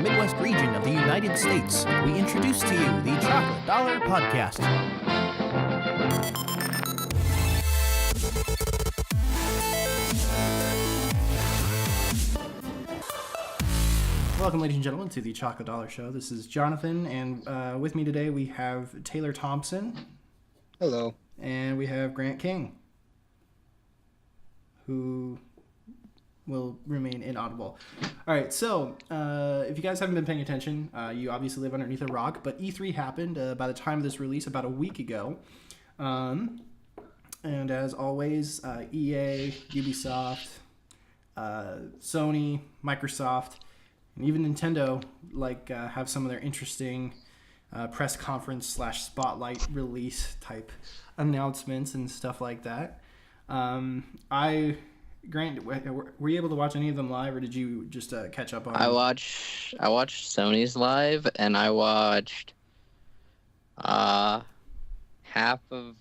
Midwest region of the United States, we introduce to you the Chocolate Dollar Podcast. Welcome, ladies and gentlemen, to the Chocolate Dollar Show. This is Jonathan, and with me today we have Taylor Thompson. Hello. And we have Grant King, who will remain inaudible. All right, so if you guys haven't been paying attention, you obviously live underneath a rock, but E3 happened by the time of this release about a week ago. And as always, EA, Ubisoft, Sony, Microsoft, and even Nintendo have some of their interesting press conference / spotlight release type announcements and stuff like that. Grant, were you able to watch any of them live, or did you just catch up on? I watched Sony's live, and I watched half of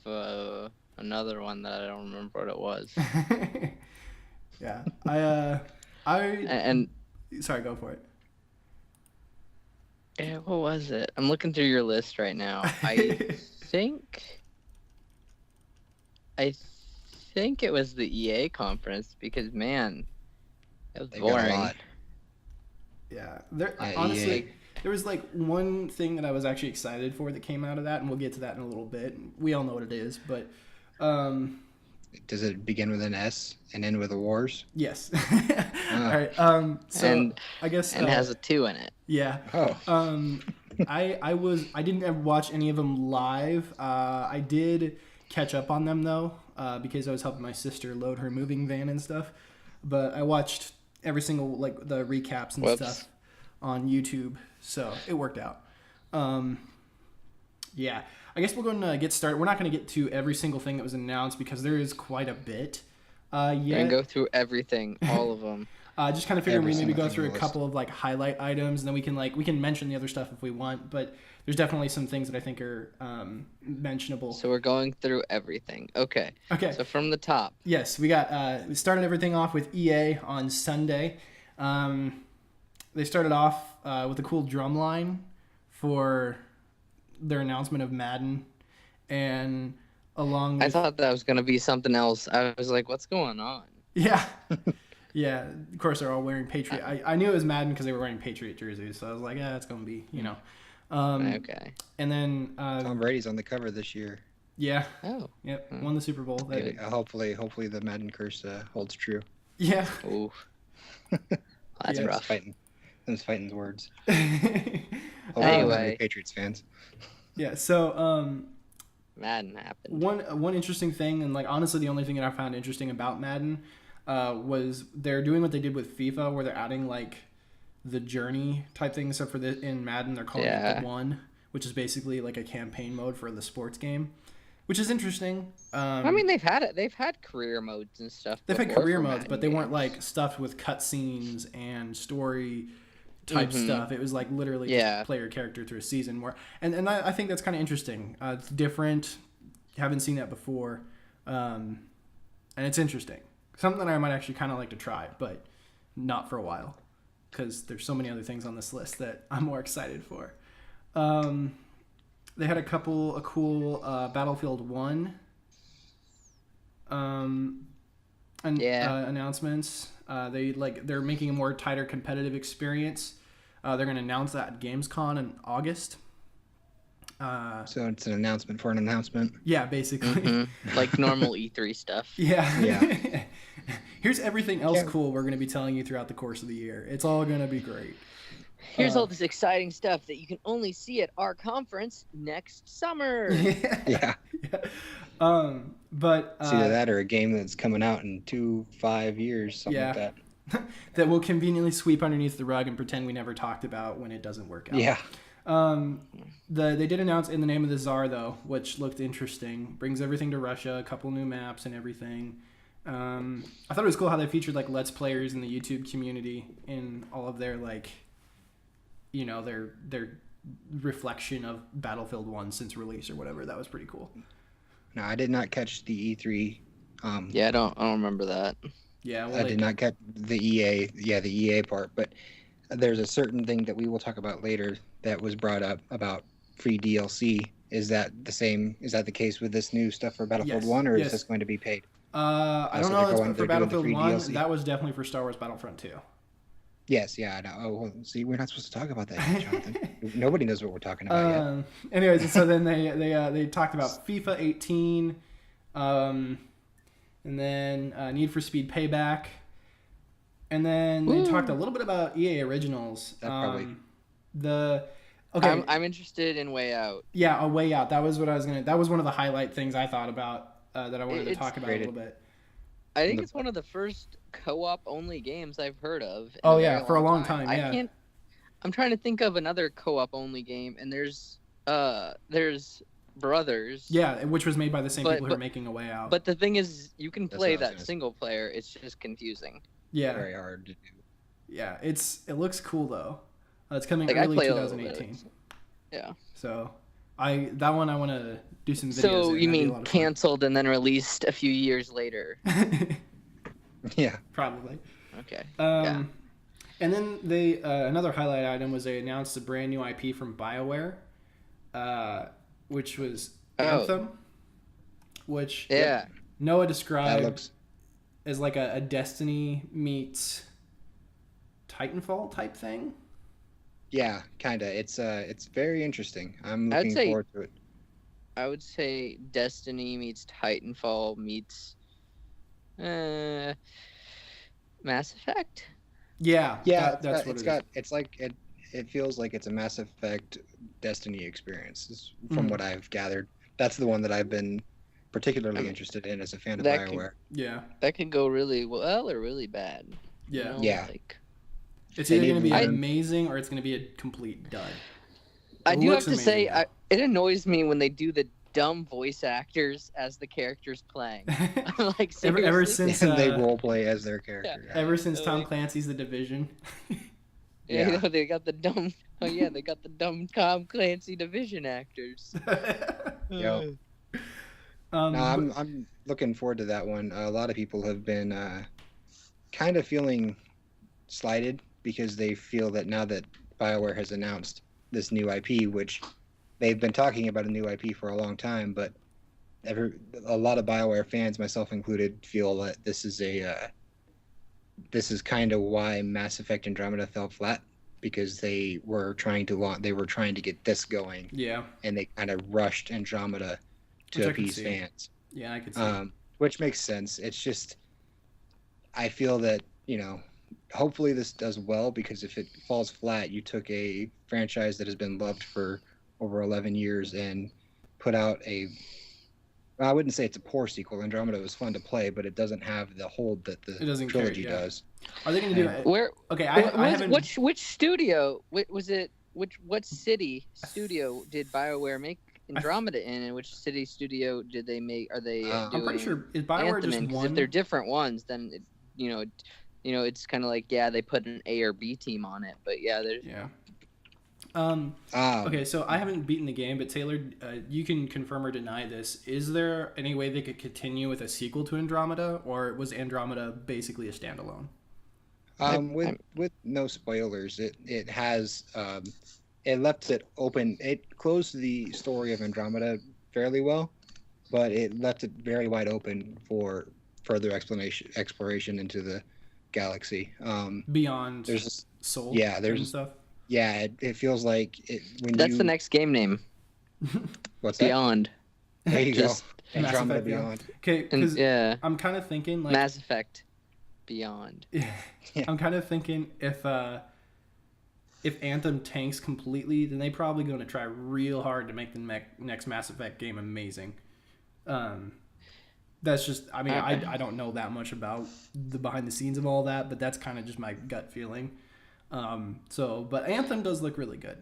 another one that I don't remember what it was. Yeah, and sorry, go for it. Yeah, what was it? I'm looking through your list right now. I think it was the EA conference because, man, it was boring. Yeah, honestly, EA. there was one thing that I was actually excited for that came out of that, and we'll get to that in a little bit. We all know what it is, but Does it begin with an S and end with a wars? yes. All right. So I guess and has a 2 in it. Yeah. Oh. I didn't ever watch any of them live. I did catch up on them though, because I was helping my sister load her moving van and stuff. But I watched every single the recaps and stuff on YouTube, so it worked out. Yeah, I guess we're going to get started. We're not going to get to every single thing that was announced because there is quite a bit. And go through everything, all of them. Just kind of figured we maybe go thing through a on the couple of highlight items, and then we can mention the other stuff if we want. But there's definitely some things that I think are mentionable. So we're going through everything. Okay. Okay. So from the top. Yes, we started everything off with EA on Sunday. They started off with a cool drum line for their announcement of Madden, and along with... I thought that was going to be something else. I was like, what's going on? Yeah. Yeah, of course they're all wearing Patriot. I knew it was Madden because they were wearing Patriot jerseys, so I was like, yeah, it's going to be, Okay. And then... Tom Brady's on the cover this year. Yeah. Oh. Yep, won the Super Bowl. Hopefully the Madden curse holds true. Yeah. Ooh. That's Yeah, rough. Them's fighting words. Anyway. Patriots fans. Yeah, so... Madden happened. One interesting thing, and honestly the only thing that I found interesting about Madden was they're doing what they did with FIFA, where they're adding the journey type thing. So in Madden they're calling it the One, which is basically a campaign mode for the sports game, which is interesting. I mean, they've had career modes and stuff. They've had before career for modes, Madden but they games. weren't stuffed with cutscenes and story type stuff. It was literally just play your character through a season more, and I think that's kind of interesting. It's different. Haven't seen that before, and it's interesting. Something I might actually kind of like to try, but not for a while, because there's so many other things on this list that I'm more excited for. They had a cool Battlefield 1 announcements. They're making a more tighter competitive experience. They're going to announce that at Gamescom in August. So it's an announcement for an announcement. Yeah, basically. Like normal E3 stuff. Yeah. Yeah. Here's everything else cool we're going to be telling you throughout the course of the year. It's all going to be great. Here's all this exciting stuff that you can only see at our conference next summer. Yeah. But it's either that or a game that's coming out in 2-5 years, something like that. That will conveniently sweep underneath the rug and pretend we never talked about when it doesn't work out. Yeah. They did announce In the Name of the Tsar, though, which looked interesting. Brings everything to Russia, a couple new maps and everything. I thought it was cool how they featured Let's Players in the YouTube community in all of their their reflection of Battlefield 1 since release or whatever. That was pretty cool. No, I did not catch the E3. Yeah, I don't remember that. Yeah, well, I did not get the EA part, but there's a certain thing that we will talk about later that was brought up about free DLC. Is that the same? Is that the case with this new stuff for Battlefield 1, or is this going to be paid? I don't know. That's for Battlefield 1. DLC? That was definitely for Star Wars Battlefront 2. Yes, yeah, I know. Oh, well, see, we're not supposed to talk about that yet, Jonathan. Nobody knows what we're talking about yet. Anyways, so then they talked about FIFA 18, and then Need for Speed Payback, and then they talked a little bit about EA Originals. Okay, I'm interested in Way Out. Yeah, a Way Out. That was what I was gonna. That was one of the highlight things I thought about that I wanted to talk about a little bit. I think it's one of the first co-op only games I've heard of. Oh yeah, for a long time. Yeah. I'm trying to think of another co-op only game, and there's Brothers. Yeah, which was made by the same people who are making A Way Out. But the thing is, you can play that single player. It's just confusing. Yeah. Very hard to do. Yeah, it looks cool though. It's coming early 2018. Yeah. So that one I want to do some videos. So you mean canceled and then released a few years later? Yeah, probably. Okay. And then they another highlight item was they announced a brand new IP from BioWare, which was Anthem, which Noah described as like a Destiny meets Titanfall type thing. Yeah, kind of. It's very interesting. I'm looking forward to it. I would say Destiny meets Titanfall meets Mass Effect. Yeah, that's what it feels like it's a Mass Effect Destiny experience, from what I've gathered. That's the one that I've been particularly interested in as a fan of BioWare. That could go really well or really bad. Yeah. It's either going to be amazing or it's going to be a complete dud. I do have to say, it annoys me when they do the dumb voice actors as the characters playing. I'm like, ever since they role play as their character. Yeah. Ever since Tom Clancy's The Division. You know, they got the dumb. Oh yeah, they got the dumb Tom Clancy Division actors. Yo. I'm looking forward to that one. A lot of people have been kind of feeling slighted because they feel that now that BioWare has announced this new IP, which they've been talking about a new IP for a long time, but a lot of BioWare fans, myself included, feel that this is kind of why Mass Effect Andromeda fell flat, because they were trying to get this going. Yeah. And they kind of rushed Andromeda to appease fans. Yeah, I could see. Which makes sense. It's just, I feel that, hopefully this does well, because if it falls flat, you took a franchise that has been loved for over 11 years and put out I wouldn't say it's a poor sequel. Andromeda was fun to play, but it doesn't have the hold that the trilogy does. Are they going to do it? Where? Okay, I haven't... Which studio? Was it? What city studio did BioWare make Andromeda in, and which city studio did they make? Are they? I'm pretty sure is BioWare Anthem just one. If they're different ones, then it's kind of like they put an A or B team on it, but there's. Yeah. Okay, so I haven't beaten the game, but Taylor, you can confirm or deny this. Is there any way they could continue with a sequel to Andromeda, or was Andromeda basically a standalone? With no spoilers, it has it left it open. It closed the story of Andromeda fairly well, but it left it very wide open for further exploration into the galaxy. Beyond there's Soul. Yeah, there's stuff. Yeah, it feels like that's the next game name. What's Beyond? That? There you go. Andromeda Beyond. Okay, because I'm kind of thinking like Mass Effect Beyond. Yeah. I'm kind of thinking if Anthem tanks completely, then they probably going to try real hard to make the next Mass Effect game amazing. That's just, I mean, I don't know that much about the behind the scenes of all that, but that's kind of just my gut feeling. But Anthem does look really good.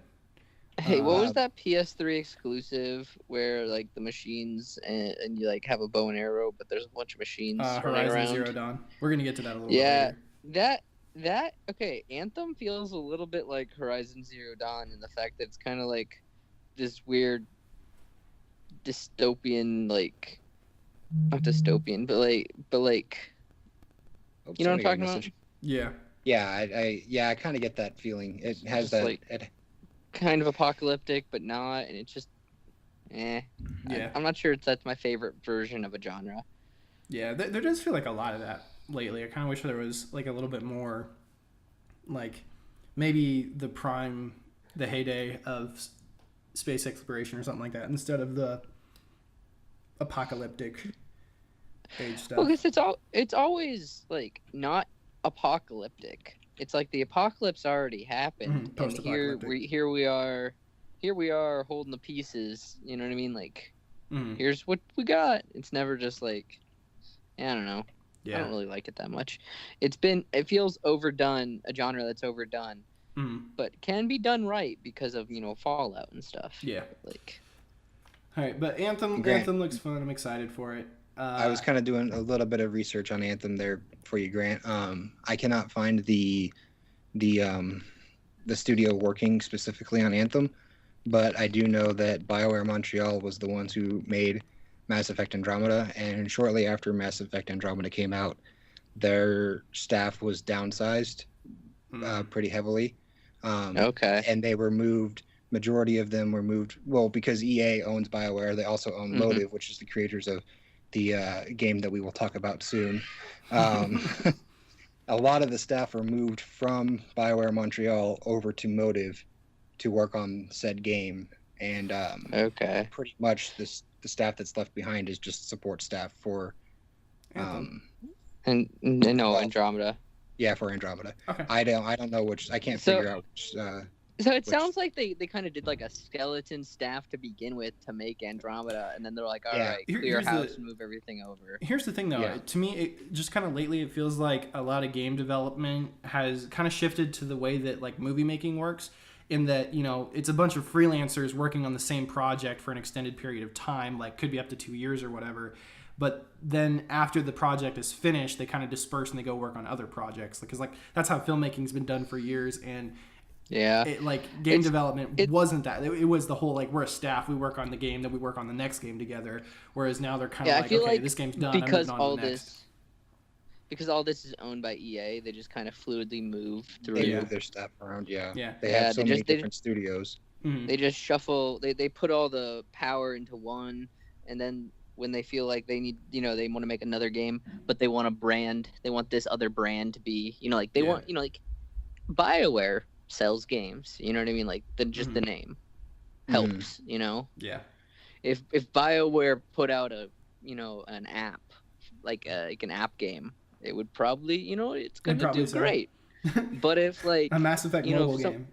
Hey, what was that PS3 exclusive where like the machines and you like have a bow and arrow, but there's a bunch of machines Horizon around? Zero Dawn. We're gonna get to that a little bit later. That okay. Anthem feels a little bit like Horizon Zero Dawn in the fact that it's kind of like this weird dystopian, like not dystopian, but like you know what I'm talking about? Yeah. I kind of get that feeling. It has Just that. like kind of apocalyptic, but not, and it's just, Yeah. I'm not sure that's my favorite version of a genre. Yeah, there does feel like a lot of that lately. I kind of wish there was like a little bit more, like maybe the heyday of space exploration or something like that, instead of the apocalyptic age stuff. Well, because it's always like not apocalyptic. It's like the apocalypse already happened, and here we are holding the pieces. You know what I mean? Like, here's what we got. It's never just like, I don't know. Yeah. I don't really like it that much. It feels overdone, a genre that's overdone, but can be done right because of Fallout and stuff. Yeah. Like. All right, but Anthem looks fun. I'm excited for it. I was kind of doing a little bit of research on Anthem there for you, Grant. I cannot find the studio working specifically on Anthem, but I do know that BioWare Montreal was the ones who made Mass Effect Andromeda, and shortly after Mass Effect Andromeda came out, their staff was downsized pretty heavily. Okay. And they were moved. Majority of them were moved. Well, because EA owns BioWare, they also own Motive, which is the creators of the game that we will talk about soon. A lot of the staff are moved from BioWare Montreal over to Motive to work on said game, and pretty much the staff that's left behind is just support staff for Andromeda. Yeah, for Andromeda. Okay. I don't know which. I can't figure out which. So it sounds like they kind of did like a skeleton staff to begin with to make Andromeda, and then they're like, all right, clear house, move everything over. Here's the thing, though. To me, it just kind of lately, it feels like a lot of game development has kind of shifted to the way that like movie making works, in that, it's a bunch of freelancers working on the same project for an extended period of time, like could be up to 2 years or whatever. But then after the project is finished, they kind of disperse and they go work on other projects, because like that's how filmmaking's been done for years. And game development wasn't that. It was the whole like, we're a staff, we work on the game, then we work on the next game together. Whereas now they're kind of like, okay, this game's done, because I'm moving on to the next. Because all this is owned by EA, they just kind of fluidly move through. They move their stuff around, yeah. They have so many different studios. They just shuffle. They put all the power into one, and then when they feel like they need, they want to make another game, but they want a brand. They want this other brand to be, they want, like BioWare sells games, you know what I mean? Like the name helps, Yeah. If BioWare put out an app, like an app game, it would probably, it's gonna do great. But if like a Mass Effect mobile game,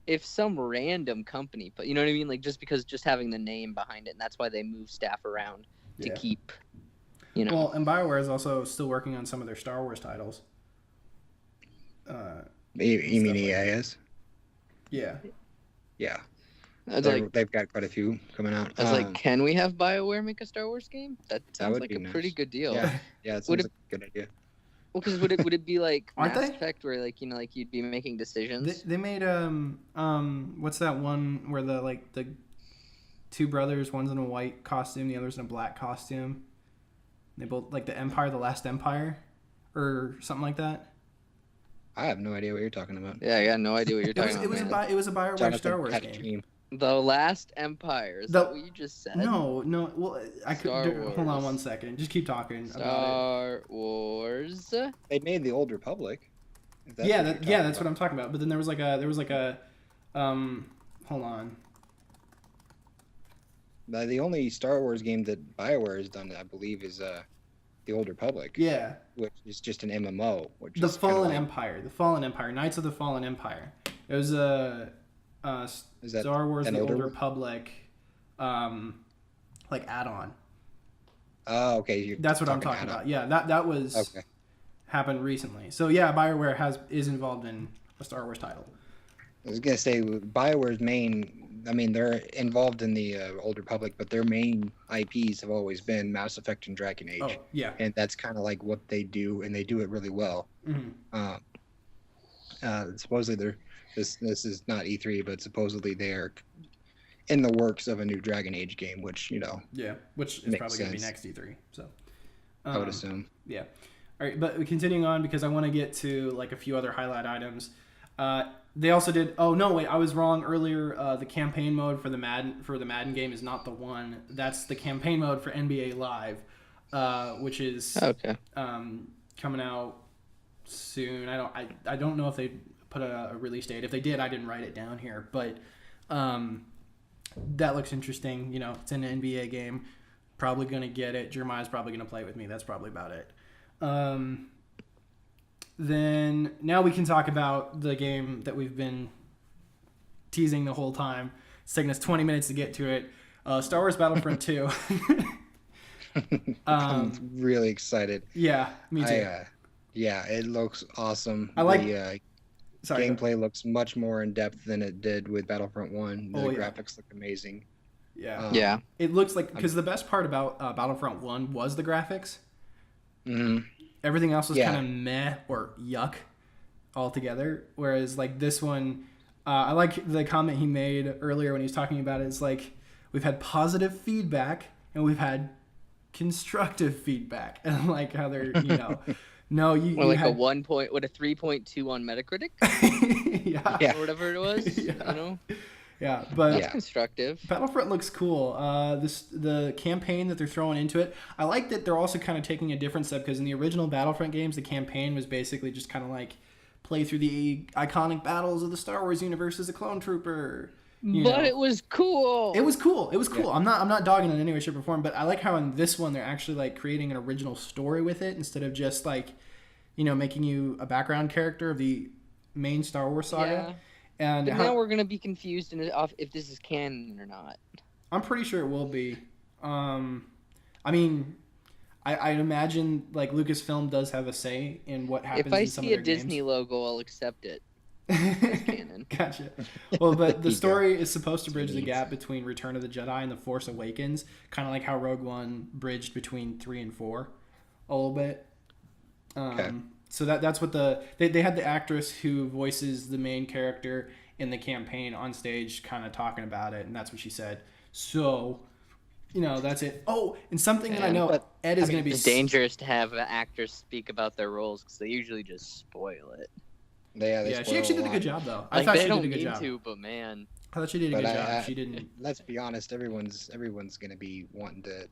if some random company, but you know what I mean, like just having the name behind it, and that's why they move staff around to keep, Well, and BioWare is also still working on some of their Star Wars titles. You mean EA is? Yeah. Yeah. They've got quite a few coming out. I was like, can we have BioWare make a Star Wars game? That sounds like a pretty good deal. Yeah, it sounds like a good idea. Well, because would it be like Mass Effect, where like like you'd be making decisions? They made what's that one where the two brothers, one's in a white costume, the other's in a black costume. They both like the Last Empire, or something like that. I have no idea what you're talking about. Yeah, I got no idea what you're talking about. It was a BioWare Star Wars game. The Last Empire. Is that what you just said? No. Well, I could hold on one second. Just keep talking about it. Star Wars. They made the Old Republic. That's what I'm talking about. But then there was like a hold on. The only Star Wars game that BioWare has done, I believe, is the Old Republic. Yeah. Which is just an MMO. The Fallen Empire. Knights of the Fallen Empire. It was a Star Wars The Old Republic like add-on. Oh, okay. That's what I'm talking about. Yeah, that was happened recently. So yeah, BioWare is involved in a Star Wars title. I was gonna say BioWare's they're involved in the Old Republic, but their main IPs have always been Mass Effect and Dragon Age. Oh, yeah. And that's kind of like what they do, and they do it really well. Supposedly this is not E3, but supposedly they're in the works of a new Dragon Age game, which, Yeah, which is probably going to be next E3. So I would assume. Yeah. All right, but continuing on because I want to get to like a few other highlight items. They also did. Oh no, wait, I was wrong earlier. The campaign mode for the Madden game is not the one. That's the campaign mode for NBA Live, which is coming out soon. I don't know if they put a release date. If they did, I didn't write it down here, but that looks interesting. You know, it's an NBA game. Probably gonna get it. Jeremiah's probably gonna play with me. That's probably about it. Then now we can talk about the game that we've been teasing the whole time. It's taken us 20 minutes to get to it. Star Wars Battlefront 2. I'm really excited. Yeah, me too. Yeah, it looks awesome. I like the gameplay looks much more in depth than it did with Battlefront 1. The graphics look amazing. Yeah. It looks like, because the best part about Battlefront 1 was the graphics. Mm-hmm. Everything else was kind of meh or yuck altogether. Whereas like this one, I like the comment he made earlier when he was talking about it. It's like we've had positive feedback and we've had constructive feedback, and like how they're no you like had... a 3.2 on Metacritic. yeah, or whatever it was. Yeah, but that's constructive. Battlefront looks cool. The campaign that they're throwing into it, I like that they're also kind of taking a different step, because in the original Battlefront games, the campaign was basically just kind of like play through the iconic battles of the Star Wars universe as a clone trooper. But it was cool. It was cool. Yeah. I'm not dogging it in any way, shape, or form, but I like how in this one they're actually like creating an original story with it instead of just like, making you a background character of the main Star Wars saga. Yeah. And now we're gonna be confused if this is canon or not. I'm pretty sure it will be. I mean, I'd imagine like Lucasfilm does have a say in what happens. If I in some see of a their Disney games. logo, I'll accept it. As canon. Gotcha. Well, but the story is supposed to bridge the gap between Return of the Jedi and The Force Awakens, kind of like how Rogue One bridged between 3 and 4 a little bit. So that's what they had the actress who voices the main character in the campaign on stage kind of talking about it, and that's what she said. So, that's it. Oh, and something that I know Ed is going to be... It's dangerous to have actors speak about their roles because they usually just spoil it. Yeah, she actually did a good job, though. I thought she did a good job. But man, I thought she did a good job. She didn't. Let's be honest. Everyone's going to be wanting to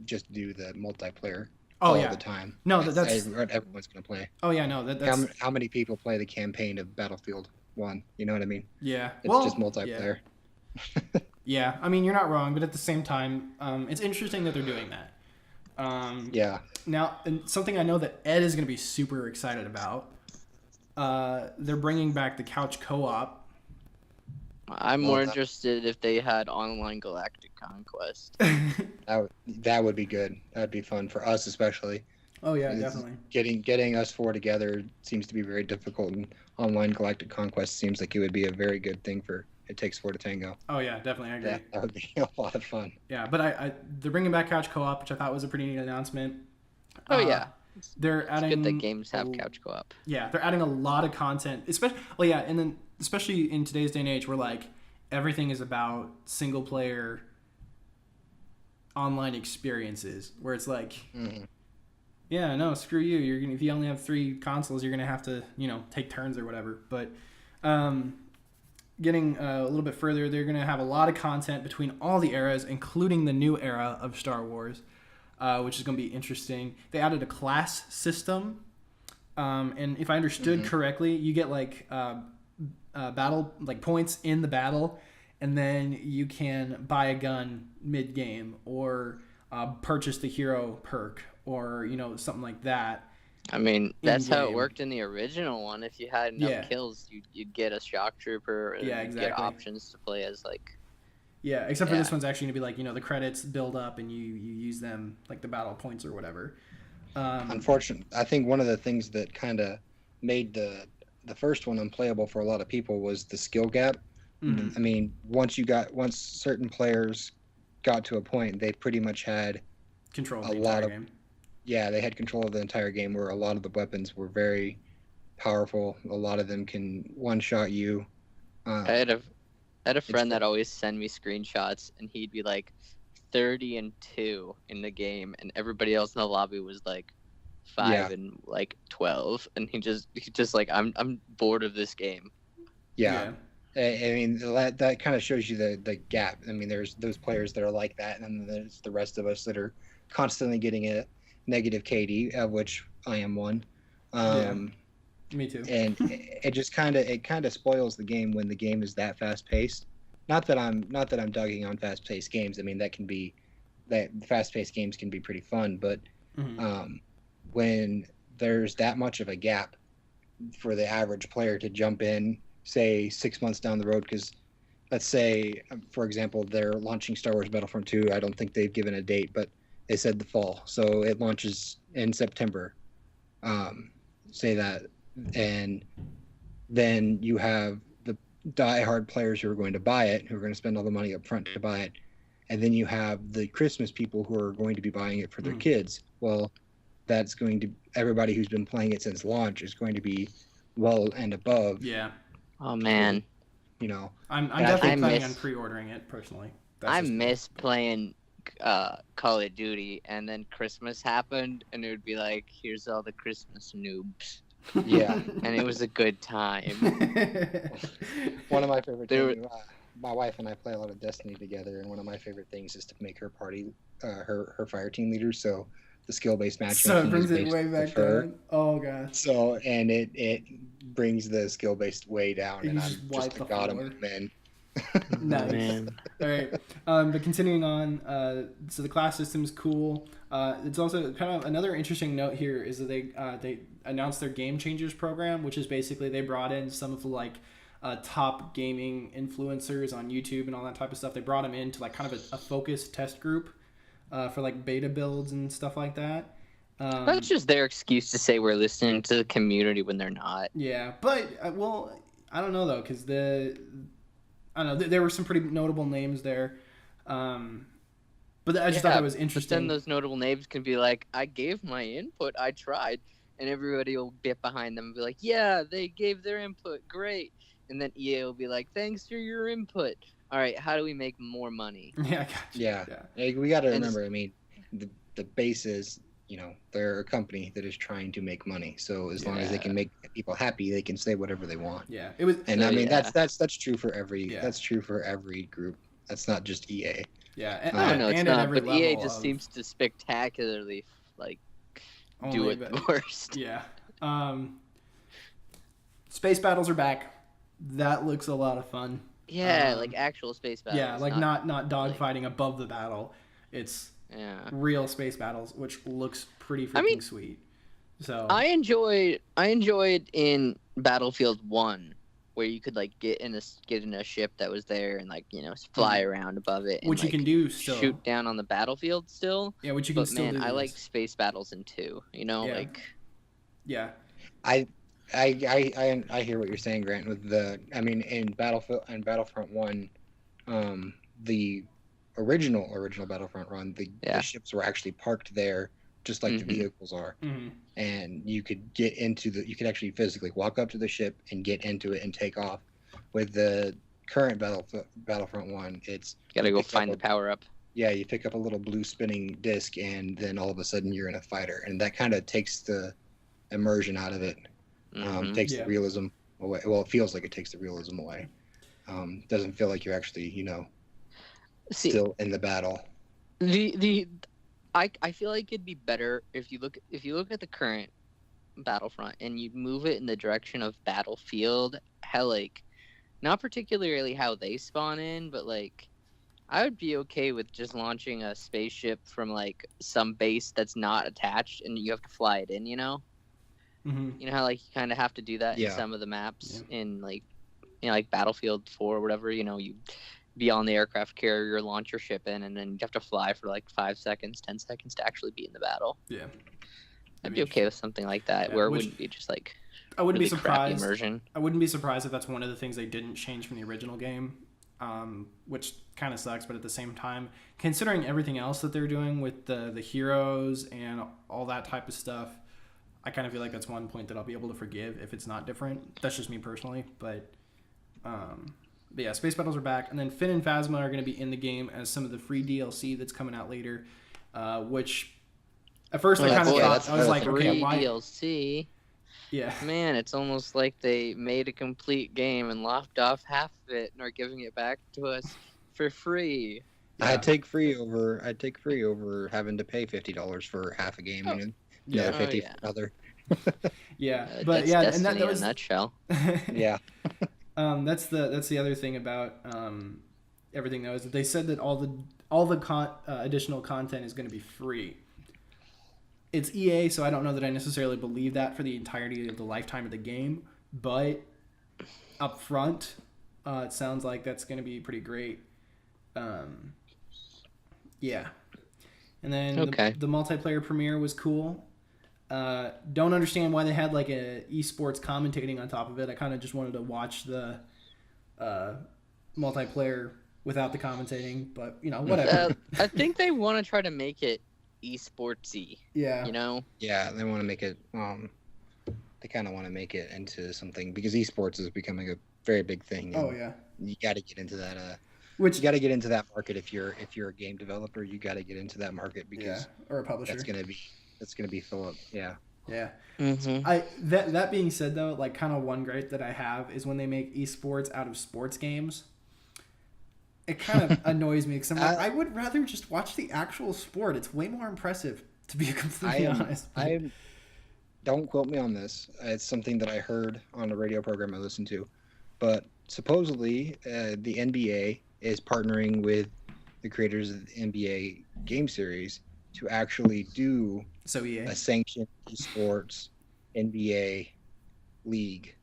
just do the multiplayer all the time. No, that's everyone's going to play. Oh yeah, no, that's how many people play the campaign of Battlefield 1? You know what I mean? Yeah, it's just multiplayer. Yeah, I mean you're not wrong, but at the same time, it's interesting that they're doing that. Yeah. Now, and something I know that Ed is going to be super excited about. They're bringing back the couch co-op. I'm more interested if they had online Galactic Conquest. that would be good. That'd be fun for us, especially. Oh yeah, definitely. Getting us four together seems to be very difficult, and online Galactic Conquest seems like it would be a very good thing for It Takes Four to Tango. Oh yeah, definitely, I agree. That would be a lot of fun. Yeah, but they're bringing back couch co-op, which I thought was a pretty neat announcement. Oh yeah. They're adding. It's good that games have couch co-op. Yeah, they're adding a lot of content, and then especially in today's day and age, where like everything is about single player online experiences, where it's like, yeah, no, screw you. If you only have 3 consoles, you're gonna have to take turns or whatever. But getting a little bit further, they're gonna have a lot of content between all the eras, including the new era of Star Wars. Which is going to be interesting. They added a class system, and if I understood correctly, you get like battle points in the battle, and then you can buy a gun mid game or purchase the hero perk or something like that. I mean, that's how it worked in the original one. If you had enough kills, you'd get a shock trooper and get options to play as like. Yeah, except for this one's actually going to be like, the credits build up and you use them like the battle points or whatever. Unfortunately, I think one of the things that kind of made the first one unplayable for a lot of people was the skill gap. Mm-hmm. I mean, once certain players got to a point, they pretty much had control of the entire game. Yeah, they had control of the entire game, where a lot of the weapons were very powerful. A lot of them can one-shot you. I had a friend that always send me screenshots, and he'd be like 30-2 in the game, and everybody else in the lobby was like 5 and like 12, and he just like I'm bored of this game. Yeah. I mean, that kind of shows you the gap. I mean, there's those players that are like that, and then there's the rest of us that are constantly getting a negative KD, of which I am one. Me too. And it just kind of spoils the game when the game is that fast paced. Not that I'm dogging on fast paced games. I mean, that fast paced games can be pretty fun, but when there's that much of a gap for the average player to jump in, say 6 months down the road, because let's say, for example, they're launching Star Wars Battlefront 2. I don't think they've given a date, but they said the fall, so it launches in September. Say that, and then you have the die-hard players who are going to buy it, who are going to spend all the money up front to buy it, and then you have the Christmas people who are going to be buying it for their kids. Well, that's going to, everybody who's been playing it since launch is going to be well and above. Yeah. Oh man. You know, I'm definitely planning on pre-ordering it personally. I miss playing Call of Duty, and then Christmas happened, and it would be like, here's all the Christmas noobs. Yeah. And it was a good time. One of my favorite things, my wife and I play a lot of Destiny together, and one of my favorite things is to make her party, her fire team leader, so the skill-based matchmaking. So it brings it way back down. Oh god. So, and it brings the skill-based way down, and I'm just a god among men. Nice. Man. All right. But continuing on, so the class system is cool. It's also kind of another interesting note here is that they announced their Game Changers program, which is basically they brought in some of the like top gaming influencers on YouTube and all that type of stuff. They brought them into like kind of a focused test group for like beta builds and stuff like that. That's just their excuse to say we're listening to the community when they're not. Yeah, but well, I don't know though, because I don't know, there were some pretty notable names there. But I just thought that was interesting. But then those notable names can be like, I gave my input, I tried. And everybody will get behind them and be like, yeah, they gave their input, great. And then EA will be like, thanks for your input. All right, how do we make more money? Yeah, gotcha. Yeah. We got to remember, I mean, the base is, you know, they're a company that is trying to make money. So as long as they can make people happy, they can say whatever they want. Yeah, it was. And I mean, that's true for every that's true for every group. That's not just EA. Yeah, and no, it's not. But EA just seems to spectacularly like do it the worst. Yeah. Space battles are back. That looks a lot of fun. Yeah, like actual space battles. Yeah, like not dogfighting above the battle. It's real space battles, which looks pretty freaking sweet. So I enjoyed in Battlefield 1 where you could like get in a ship that was there and like, you know, fly around above it and, which you can do still. Shoot down on the battlefield still. Yeah, which you can still do. I like space battles in 2, you know, like yeah. I hear what you're saying, Grant, with in Battlefront 1, the original Battlefront run, the ships were actually parked there just like the vehicles are. Mm-hmm. And you could you could actually physically walk up to the ship and get into it and take off. With the current Battlefront 1, it's you gotta go find the power up. Yeah, you pick up a little blue spinning disc and then all of a sudden you're in a fighter, and that kind of takes the immersion out of it. Takes the realism away. Well, it feels like it takes the realism away. Doesn't feel like you're actually, you know, still in the battle. I feel like it'd be better if you look at the current Battlefront and you move it in the direction of Battlefield. How like, not particularly how they spawn in, but like, I would be okay with just launching a spaceship from like some base that's not attached and you have to fly it in. You know. Mm-hmm. You know how like you kind of have to do that in some of the maps in like, you know, like Battlefield 4 or whatever. You know, you be on the aircraft carrier, launch your ship in, and then you have to fly for like 5 seconds, 10 seconds to actually be in the battle. Yeah, I'd be okay with something like that, where it wouldn't be just like I wouldn't really be surprised. Immersion. I wouldn't be surprised if that's one of the things they didn't change from the original game, which kind of sucks. But at the same time, considering everything else that they're doing with the heroes and all that type of stuff, I kind of feel like that's one point that I'll be able to forgive if it's not different. That's just me personally, but yeah, space battles are back, and then Finn and Phasma are going to be in the game as some of the free DLC that's coming out later, which At first, I kind of thought, I was like, okay, why DLC? Yeah. Man, it's almost like they made a complete game and lopped off half of it and are giving it back to us for free. Yeah. I'd take free over having to pay $50 for half a game. Oh. And yeah. $50 for another. Yeah, but yeah, and that was in a nutshell. Yeah. That's the other thing about everything though, is that they said that all the additional content is going to be free. It's EA, so I don't know that I necessarily believe that for the entirety of the lifetime of the game, but up front, it sounds like that's going to be pretty great. Yeah. And then the multiplayer premiere was cool. Don't understand why they had like a esports commentating on top of it. I kind of just wanted to watch the multiplayer without the commentating, but whatever. I think they want to try to make it esportsy. Yeah. Yeah, they want to make it. They kind of want to make it into something because esports is becoming a very big thing. Oh yeah. You got to get into that. You got to get into that market if you're a game developer. You got to get into that market because or a publisher. That's gonna be full of Yeah. Mm-hmm. That being said though, like kind of one gripe that I have is when they make esports out of sports games. It kind of annoys me because I'm like, I would rather just watch the actual sport. It's way more impressive, to be completely honest. Don't quote me on this. It's something that I heard on a radio program I listened to, but supposedly the NBA is partnering with the creators of the NBA game series to actually do a sanctioned esports NBA league.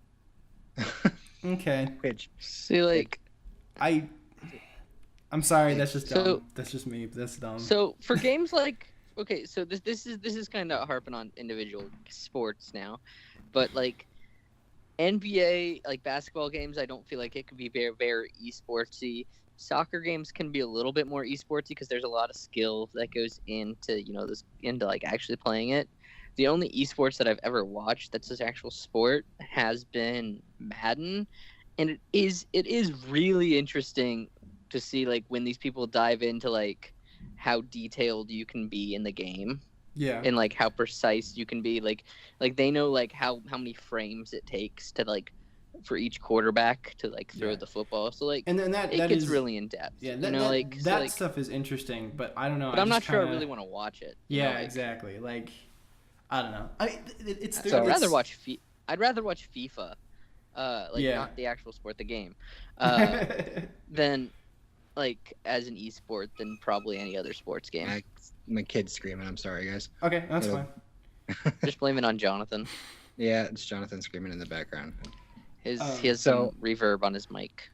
Okay. Which I'm sorry, that's just dumb. That's just me. That's dumb. So for games like so this is kind of harping on individual sports now, but like NBA like basketball games, I don't feel like it could be very very esportsy. Soccer games can be a little bit more esportsy because there's a lot of skill that goes into into like actually playing it. The only esports that I've ever watched that's an actual sport has been Madden, and it is really interesting to see like when these people dive into like how detailed you can be in the game, and like how precise you can be, like they know like how many frames it takes to like for each quarterback to like throw the football, so like and then that gets really in depth. That stuff is interesting, but I don't know. But I'm not sure I really want to watch it. Exactly. Like I don't know. I mean, I'd rather watch FIFA, not the actual sport, the game, than like as an esport than probably any other sports game. My kid's screaming. I'm sorry, guys. Okay, that's fine. Just blame it on Jonathan. Yeah, it's Jonathan screaming in the background. He has some reverb on his mic.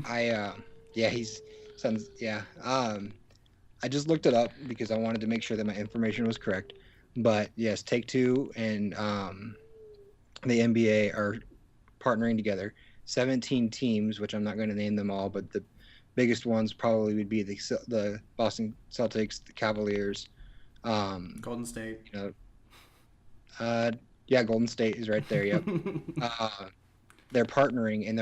I just looked it up because I wanted to make sure that my information was correct. But yes, Take-Two and the NBA are partnering together. 17 teams, which I'm not going to name them all, but the biggest ones probably would be the Boston Celtics, the Cavaliers, Golden State. Golden State is right there. Yep. They're partnering, and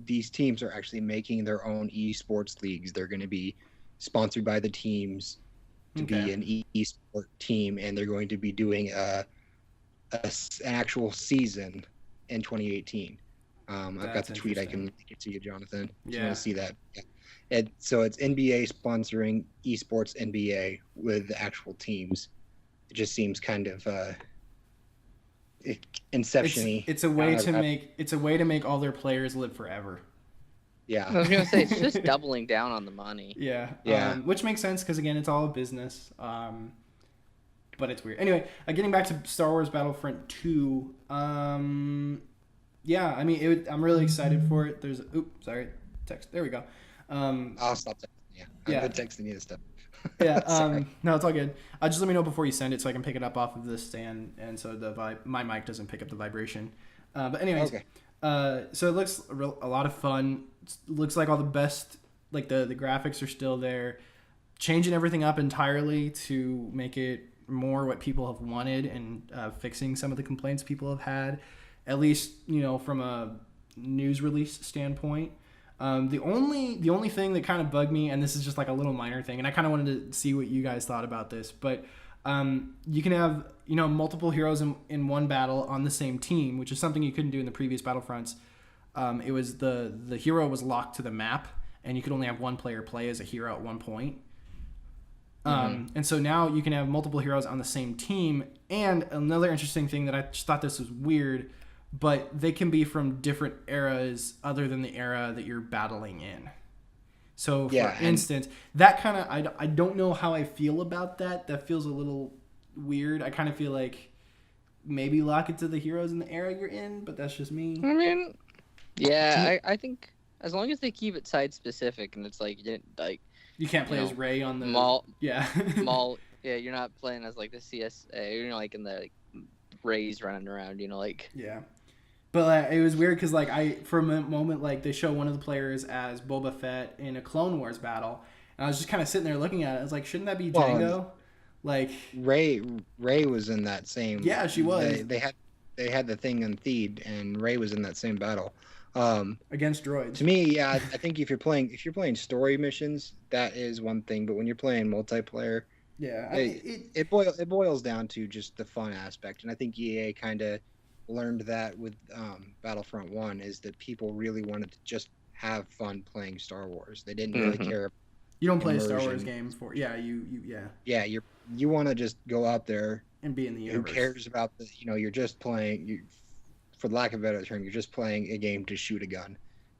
these teams are actually making their own esports leagues. They're going to be sponsored by the teams to be an esport team, and they're going to be doing an actual season in 2018. I've got the tweet. I can link it to you, Jonathan. If you want to see that. Yeah. So it's NBA sponsoring esports NBA with the actual teams. It just seems kind of Inception-y. It's a way to make all their players live forever. Yeah. I was gonna say it's just doubling down on the money. Yeah. Yeah. Which makes sense because again, it's all a business. But it's weird. Anyway, getting back to Star Wars Battlefront 2. Yeah, I mean, I'm really excited for it. There's text. There we go. I'll stop texting you. I've been texting you this stuff. Yeah. No, it's all good. Just let me know before you send it so I can pick it up off of this stand, and so my mic doesn't pick up the vibration. But anyways, so it looks a lot of fun. Looks like all the best, like the graphics are still there. Changing everything up entirely to make it more what people have wanted and fixing some of the complaints people have had, at least from a news release standpoint. The only thing that kind of bugged me, and this is just like a little minor thing, and I kind of wanted to see what you guys thought about this, but You can have, you know, multiple heroes in one battle on the same team, which is something you couldn't do in the previous Battlefronts. It was the hero was locked to the map, and you could only have one player play as a hero at one point. And so now you can have multiple heroes on the same team. And another interesting thing that I just thought this was weird, but they can be from different eras other than the era that you're battling in. So, for instance, that kind of, I don't know how I feel about that. That feels a little weird. I kind of feel like maybe lock it to the heroes in the era you're in, but that's just me. I mean, yeah, I think as long as they keep it side specific and it's like you can't play as Rey on the Maul. Yeah, Maul. Yeah, you're not playing as like the CSA. You're like in the Reys running around. You know, like yeah. But it was weird because for a moment they show one of the players as Boba Fett in a Clone Wars battle, and I was just kind of sitting there looking at it. I was like, shouldn't that be Jango? Rey was in that same. Yeah, she was. They had the thing on Theed, and Rey was in that same battle. Against droids. To me, yeah, I think if you're playing story missions, that is one thing. But when you're playing multiplayer, yeah, it boils down to just the fun aspect, and I think EA kind of learned that with Battlefront 1 is that people really wanted to just have fun playing Star Wars. They didn't really care. You don't play a Star Wars game for you want to just go out there and be in the universe. Who cares about you're just playing, for lack of a better term, you're just playing a game to shoot a gun,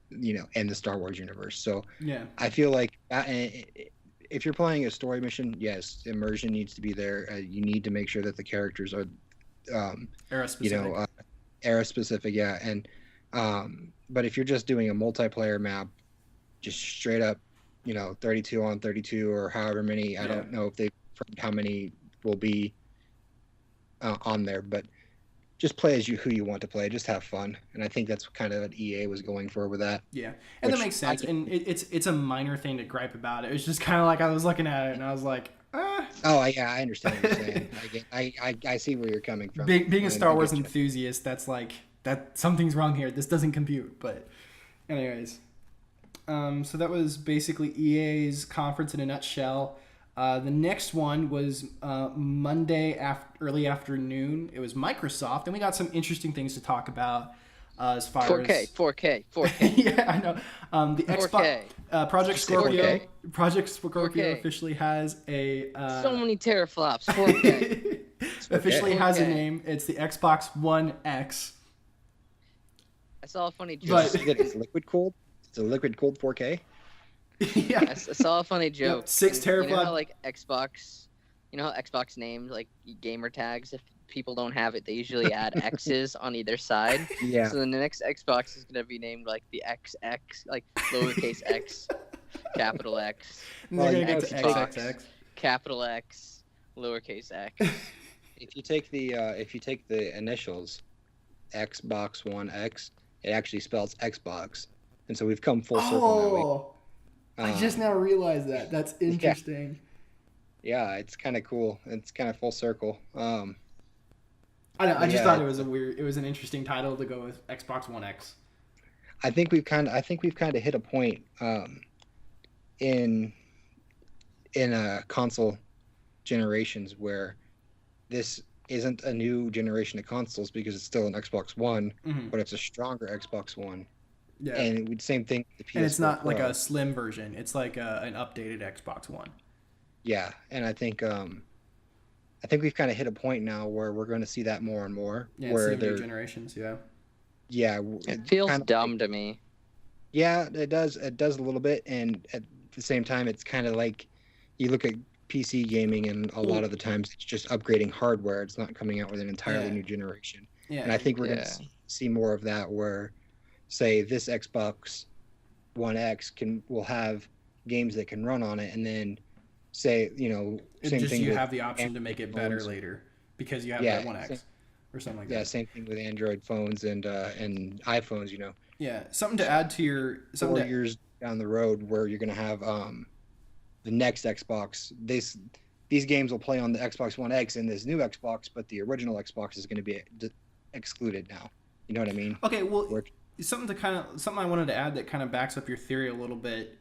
in the Star Wars universe. So yeah, I feel like if you're playing a story mission, yes, immersion needs to be there. You need to make sure that the characters are era specific. Era specific, yeah. And but if you're just doing a multiplayer map, just straight up, 32 on 32 or however many, I don't know if how many will be on there, but just play as who you want to play. Just have fun, and I think that's kind of what EA was going for with that. Yeah, and that makes sense. And it's a minor thing to gripe about. It was just kind of like I was looking at it and I was like, Oh yeah, I understand what you're saying. I see where you're coming from. Being a Star Wars enthusiast, that's like that something's wrong here. This doesn't compute. But anyways, so that was basically EA's conference in a nutshell. The next one was Monday early afternoon. It was Microsoft, and we got some interesting things to talk about. As far 4K. Yeah, I know. The 4K. Xbox Project Scorpio. 4K. Project Scorpio officially has a. So many teraflops. 4K. Officially has a name. It's the Xbox One X. I saw a funny joke. It's liquid cooled. It's a liquid cooled 4K. Yeah. I saw a funny joke. 6 teraflops. You know how Xbox. You know how Xbox names gamer tags. If people don't have it, they usually add X's on either side. Yeah. So then the next Xbox is gonna be named the XX, lowercase x, capital X. And they're gonna get to XXX. Capital X, lowercase x. If you take the initials, Xbox One X, it actually spells Xbox, and so we've come full circle that way. I just now realized that. That's interesting. Yeah, it's kind of cool. It's kind of full circle. I just thought it was an interesting title to go with Xbox One X. I think we've kind of hit a point in console generations where this isn't a new generation of consoles because it's still an Xbox One, but it's a stronger Xbox One. Yeah. And same thing with the PS4 and it's not Pro. Like a slim version. It's like an updated Xbox One. Yeah, and I think we've kind of hit a point now where we're going to see that more and more. Yeah, where new generations. Yeah. Yeah. It feels dumb to me. Yeah, it does. It does a little bit, and at the same time, it's kind of like you look at PC gaming, and a lot of the times it's just upgrading hardware. It's not coming out with an entirely new generation. Yeah. And I think we're going to see more of that, where, say, this Xbox One X will have games that can run on it, and then say, same thing. You have the option to make it better later because you have that One X or something like that. Yeah, same thing with Android phones and iPhones. Yeah, something to add to your 4 years down the road where you're gonna have the next Xbox. These games will play on the Xbox One X and this new Xbox, but the original Xbox is going to be excluded now. You know what I mean? Okay, well, something I wanted to add that kind of backs up your theory a little bit.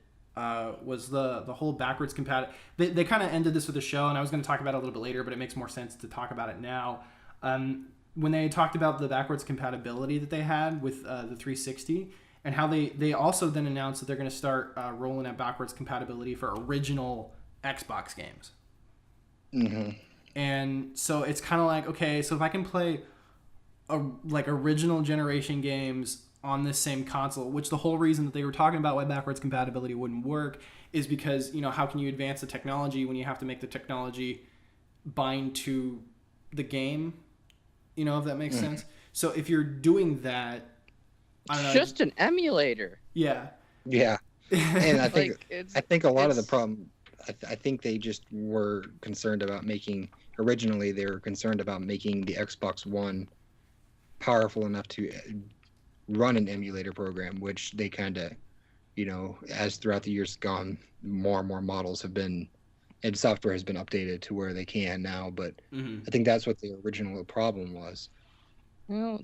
was the whole backwards compatible. They kind of ended this with a show, and I was going to talk about it a little bit later, but it makes more sense to talk about it now. When they talked about the backwards compatibility that they had with the 360, and how they also then announced that they're going to start rolling out backwards compatibility for original Xbox games. Mm-hmm. And so it's kind of like, okay, so if I can play original generation games on this same console, which the whole reason that they were talking about why backwards compatibility wouldn't work is because, how can you advance the technology when you have to make the technology bind to the game, if that makes sense. So if you're doing that, I don't know, just an emulator. Yeah. And I think I think a lot of the problem, I think they just were concerned about originally they were concerned about making the Xbox One powerful enough to run an emulator program, which they kind of, as throughout the years gone, more and more models have been, and software has been updated to where they can now. But I think that's what the original problem was. Well,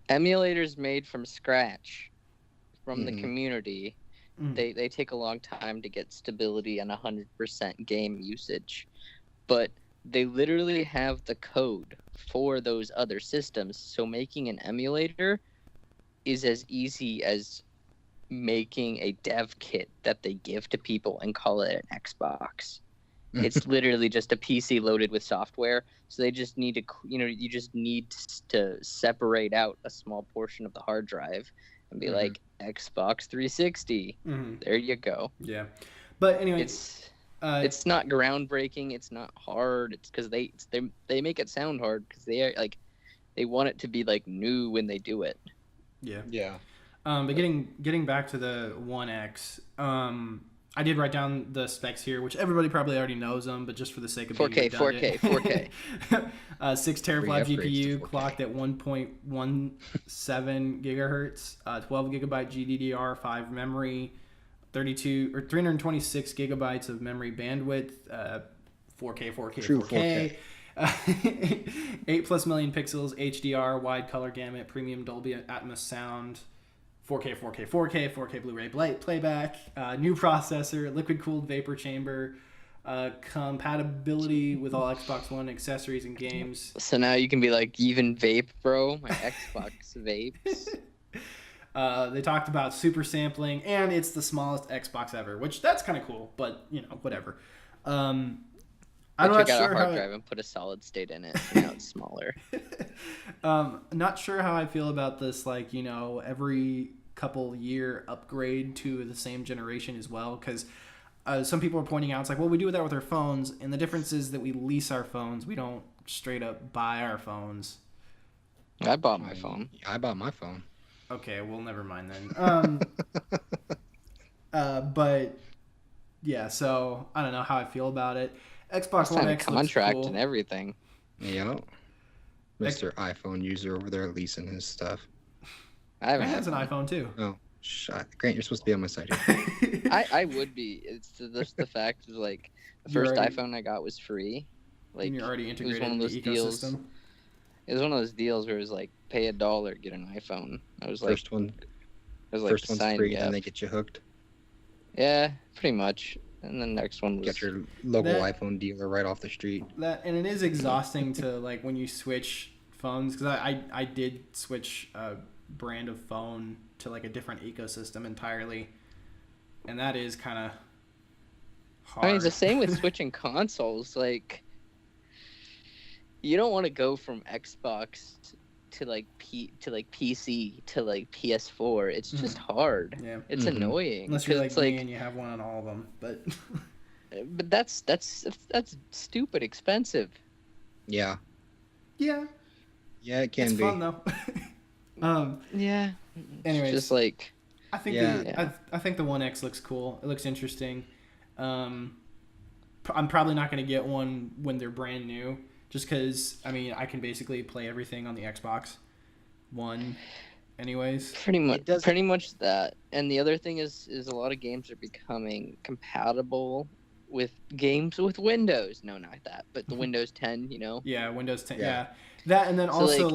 emulators made from scratch from the community, they take a long time to get stability and 100% game usage. But they literally have the code for those other systems, so making an emulator is as easy as making a dev kit that they give to people and call it an Xbox. It's literally just a PC loaded with software, so they just need to, you just need to separate out a small portion of the hard drive and be like, Xbox 360. There you go. Yeah, but anyway, it's not groundbreaking. It's not hard. It's because they make it sound hard because they want it to be new when they do it. Yeah. But getting back to the One X, I did write down the specs here, which everybody probably already knows them, but just for the sake of 4K. 6 teraflop GPU clocked at 1.17 gigahertz, 12 gigabyte GDDR5 memory, 326 gigabytes of memory bandwidth, 4K. 8+ million pixels, HDR, wide color gamut, premium Dolby Atmos sound, 4K Blu-ray playback, new processor, liquid-cooled vapor chamber, compatibility with all Xbox One accessories and games. So now you can be like, even vape, bro? My Xbox vapes. They talked about super sampling, and it's the smallest Xbox ever, which that's kind of cool, but, whatever. I'm not sure a hard drive and put a solid state in it, so now it's smaller. Not sure how I feel about this, every couple year upgrade to the same generation as well, because some people are pointing out, it's like, well, we do that with our phones, and the difference is that we lease our phones. We don't straight up buy our phones. I bought my phone. I bought my phone. Okay, well, never mind then. But, yeah, so I don't know how I feel about it. Xbox One X contract looks cool. And everything. Yeah, Mr. iPhone user over there leasing his stuff. Grant has an iPhone too. Oh, Grant, you're supposed to be on my side here. I would be. It's just the fact of the first iPhone I got was free. And you're already integrated in the ecosystem. Deals. It was one of those deals where it was pay $1, get an iPhone. I was first one. It was first one's free, and they get you hooked. Yeah, pretty much. And the next one was... Get your local iPhone dealer right off the street. And it is exhausting to, when you switch phones, because I did switch a brand of phone to, a different ecosystem entirely. And that is kind of hard. I mean, it's the same with switching consoles. You don't want to go from Xbox to PC to PS4. It's just hard. Yeah. It's annoying. Unless you're like me and you have one on all of them, but but that's stupid expensive. Yeah. Yeah. Yeah, it can it's be. Fun though. Yeah. Anyways, just I think I think the One X looks cool. It looks interesting. I'm probably not going to get one when they're brand new. Just because, I can basically play everything on the Xbox One anyways. Pretty much that. And the other thing is a lot of games are becoming compatible with games with Windows. No, not that, but the Windows 10, Yeah, Windows 10, yeah. That, and then so also,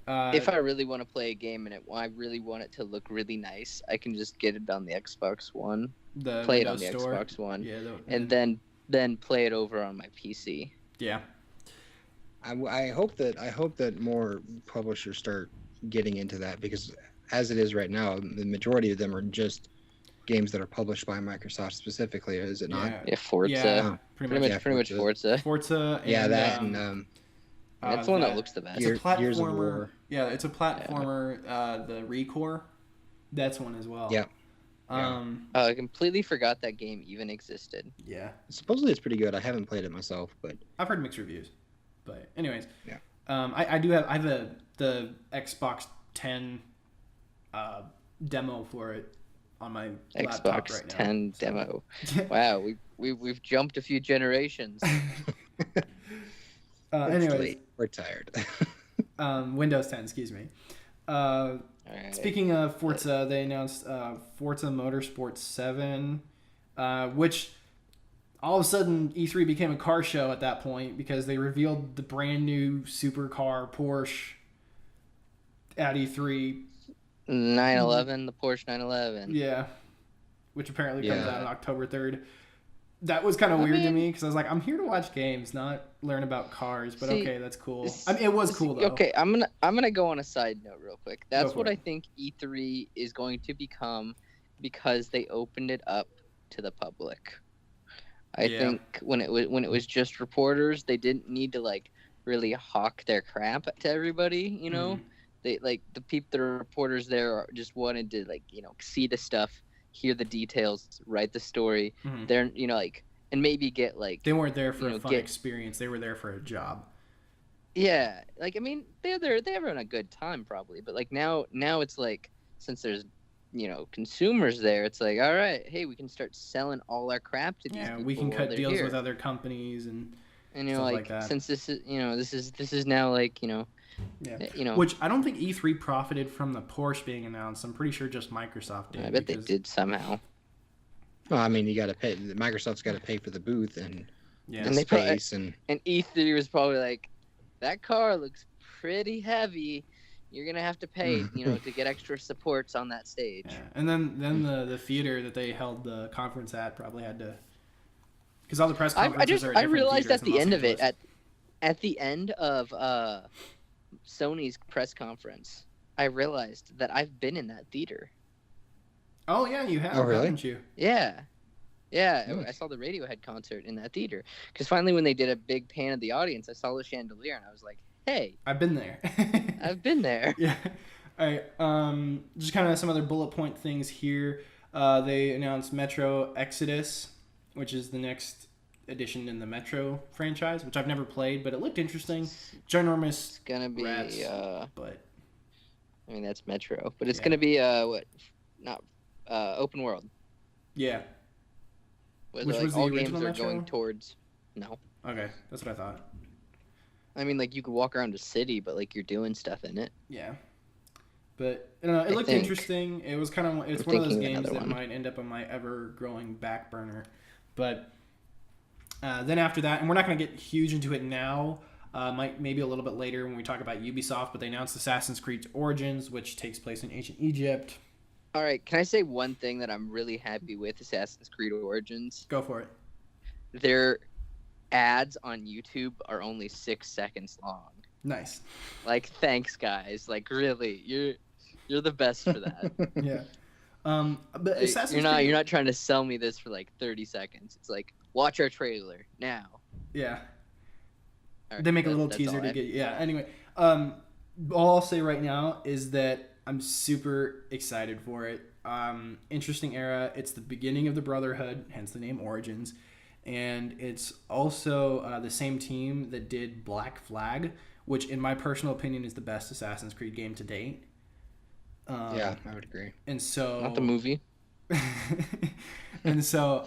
If I really want to play a game and I really want it to look really nice, I can just get it on the Xbox One, play it on the Xbox One, and then play it over on my PC. Yeah. I hope that more publishers start getting into that, because as it is right now, the majority of them are just games that are published by Microsoft specifically, is it not? Yeah, Forza. Yeah, pretty much Forza. Forza. And, yeah, that that's the one that looks the best. It's a platformer. Gears of War. Yeah, it's a platformer. The ReCore, that's one as well. Yeah. I completely forgot that game even existed. Yeah. Supposedly it's pretty good. I haven't played it myself, but I've heard mixed reviews. But anyways, yeah. I have the Xbox 10 demo for it on my laptop right now. Xbox 10 demo. Wow, we've jumped a few generations. Anyways, we're tired. Windows 10, excuse me. Right. Speaking of Forza, they announced Forza Motorsport 7, which all of a sudden E3 became a car show at that point, because they revealed the brand new supercar Porsche at E3. 911, the Porsche 911. Yeah, which apparently comes out on October 3rd. That was kind of weird to me, because I was like, I'm here to watch games, not learn about cars. But okay, that's cool. I mean, it was cool though. Okay, I'm gonna go on a side note real quick. That's what I think E3 is going to become, because they opened it up to the public. I think when it was just reporters, they didn't need to like really hawk their crap to everybody. You know, they like the reporters there just wanted to see the stuff, hear the details, write the story. They're and maybe get they weren't there for a fun experience. They were there for a job. Yeah, I mean they're having a good time probably, but now it's like, since there's consumers there, it's like, all right, hey, we can start selling all our crap to these people. We can cut deals with other companies and stuff like that. Since this is now which I don't think E3 profited from the Porsche being announced. I'm pretty sure just Microsoft did. I bet they did somehow. Well, I mean, you got to pay. Microsoft's got to pay for the booth and and space, and E3 was probably like, that car looks pretty heavy. You're gonna have to pay, to get extra supports on that stage. Yeah. And then the theater that they held the conference at probably had to, because all the press conferences are at different realized theaters at the end of it, at the end of Sony's press conference, I realized that I've been in that theater. Oh yeah, you have, really? haven't you? Yeah. Nice. I saw the Radiohead concert in that theater. Because finally, when they did a big pan of the audience, I saw the chandelier, and I was like, hey, I've been there. I've been there. Yeah. All right. Just kind of some other bullet point things here. They announced Metro Exodus, which is the next edition in the Metro franchise, which I've never played, but it looked interesting. Ginormous. It's gonna be rats, but I mean, that's Metro, but it's gonna be open world. Yeah. Which was the all games are Metro? Going towards. No. Okay, that's what I thought. I mean, you could walk around the city, but you're doing stuff in it. Yeah. But it looked interesting. It was kind of, it's one of those games that might end up on my ever-growing back burner. But then after that, and we're not going to get huge into it now, maybe a little bit later when we talk about Ubisoft, but they announced Assassin's Creed Origins, which takes place in ancient Egypt. All right, can I say one thing that I'm really happy with Assassin's Creed Origins? Go for it. Their ads on YouTube are only 6 seconds long. Nice. Thanks, guys. Really, you're the best for that. Yeah. But Assassin's Creed... You're not trying to sell me this for 30 seconds. It's watch our trailer now. Yeah. Right, they make a little teaser to get. Yeah. Anyway, all I'll say right now is that I'm super excited for it. Interesting era. It's the beginning of the Brotherhood, hence the name Origins. And it's also the same team that did Black Flag, which in my personal opinion is the best Assassin's Creed game to date. Yeah, I would agree. And so... Not the movie. And so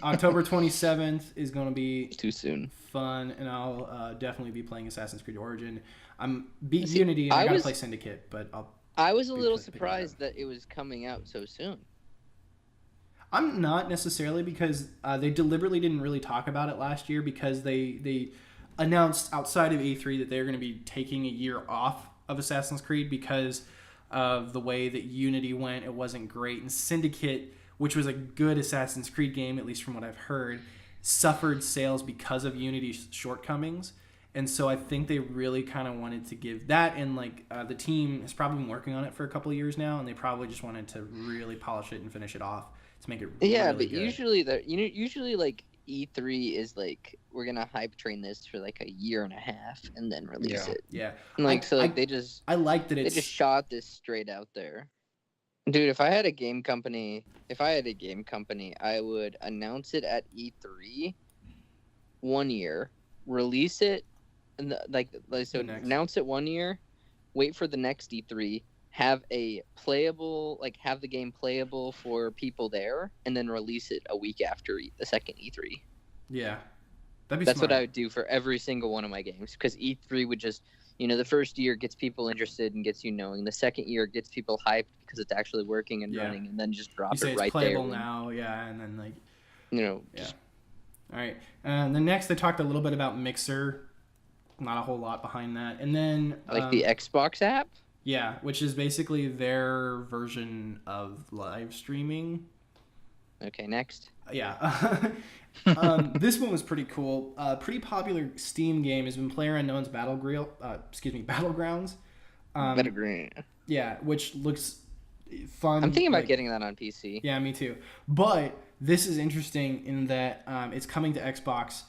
October 27th is going to be... Too soon. Fun, and I'll definitely be playing Assassin's Creed Origin. I'm beat Unity, and I got to play Syndicate, but I was a little surprised that it was coming out so soon. I'm not necessarily, because they deliberately didn't really talk about it last year, because they announced outside of E3 that they're going to be taking a year off of Assassin's Creed because of the way that Unity went. It wasn't great, and Syndicate, which was a good Assassin's Creed game, at least from what I've heard, suffered sales because of Unity's shortcomings. And so I think they really kind of wanted to give that, and like the team has probably been working on it for a couple of years now, and they probably just wanted to really polish it and finish it off to make it really good. Usually like E3 is like, we're gonna hype train this for like a year and a half and then release it. Yeah. And like I like that they just shot this straight out there. Dude, if I had a game company, I would announce it at E3 1 year, release it, and announce it 1 year, wait for the next E3, have the game playable for people there, and then release it a week after the second E3. Yeah, that's what I would do for every single one of my games, because E3 would just, the first year gets people interested and gets you knowing. The second year gets people hyped because it's actually working and running, and then just drop it right there. It's playable now, and then like, Yeah. All right. And then next, they talked a little bit about Mixer. Not a whole lot behind that. And then the Xbox app. Yeah, which is basically their version of live streaming. Okay, next. Yeah. This one was pretty cool. Pretty popular Steam game has been PlayerUnknown's Battlegrounds. Battleground. Yeah, which looks fun. I'm thinking about getting that on PC. Yeah, me too. But this is interesting in that it's coming to Xbox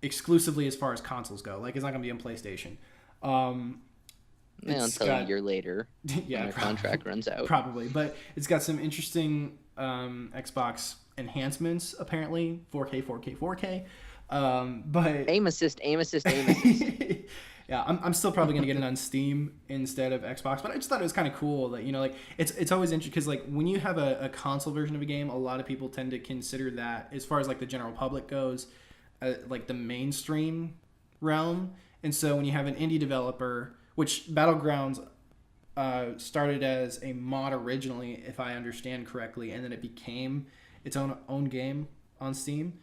exclusively as far as consoles go. Like, it's not going to be on PlayStation. Until a year later, when their contract runs out. Probably, but it's got some interesting Xbox enhancements, apparently. 4K. But aim assist. Yeah, I'm still probably going to get it on Steam instead of Xbox, but I just thought it was kind of cool that, like, it's always interesting because, like, when you have a console version of a game, a lot of people tend to consider that, as far as, like, the general public goes, like, the mainstream realm. And so when you have an indie developer, which Battlegrounds started as a mod originally, if I understand correctly, and then it became its own game on Steam.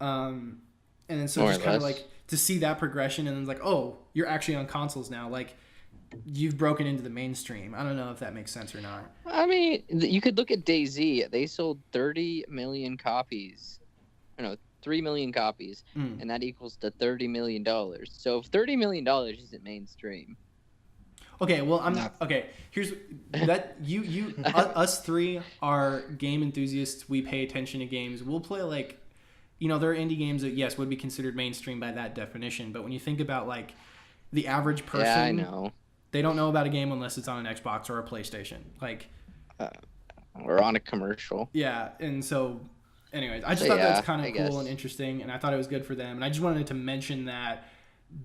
And then so just kind of like to see that progression, and then like, oh, you're actually on consoles now. Like, you've broken into the mainstream. I don't know if that makes sense or not. I mean, you could look at DayZ. They sold 30 million copies. 3 million copies, and that equals to $30 million. So if $30 million isn't mainstream. Okay, well, here's that us three are game enthusiasts. We pay attention to games. We'll play, like, there are indie games that, yes, would be considered mainstream by that definition. But when you think about, like, the average person, I know. They don't know about a game unless it's on an Xbox or a PlayStation. Like, or on a commercial. Yeah, and so, anyways, I just thought that was kind of cool and interesting, and I thought it was good for them. And I just wanted to mention that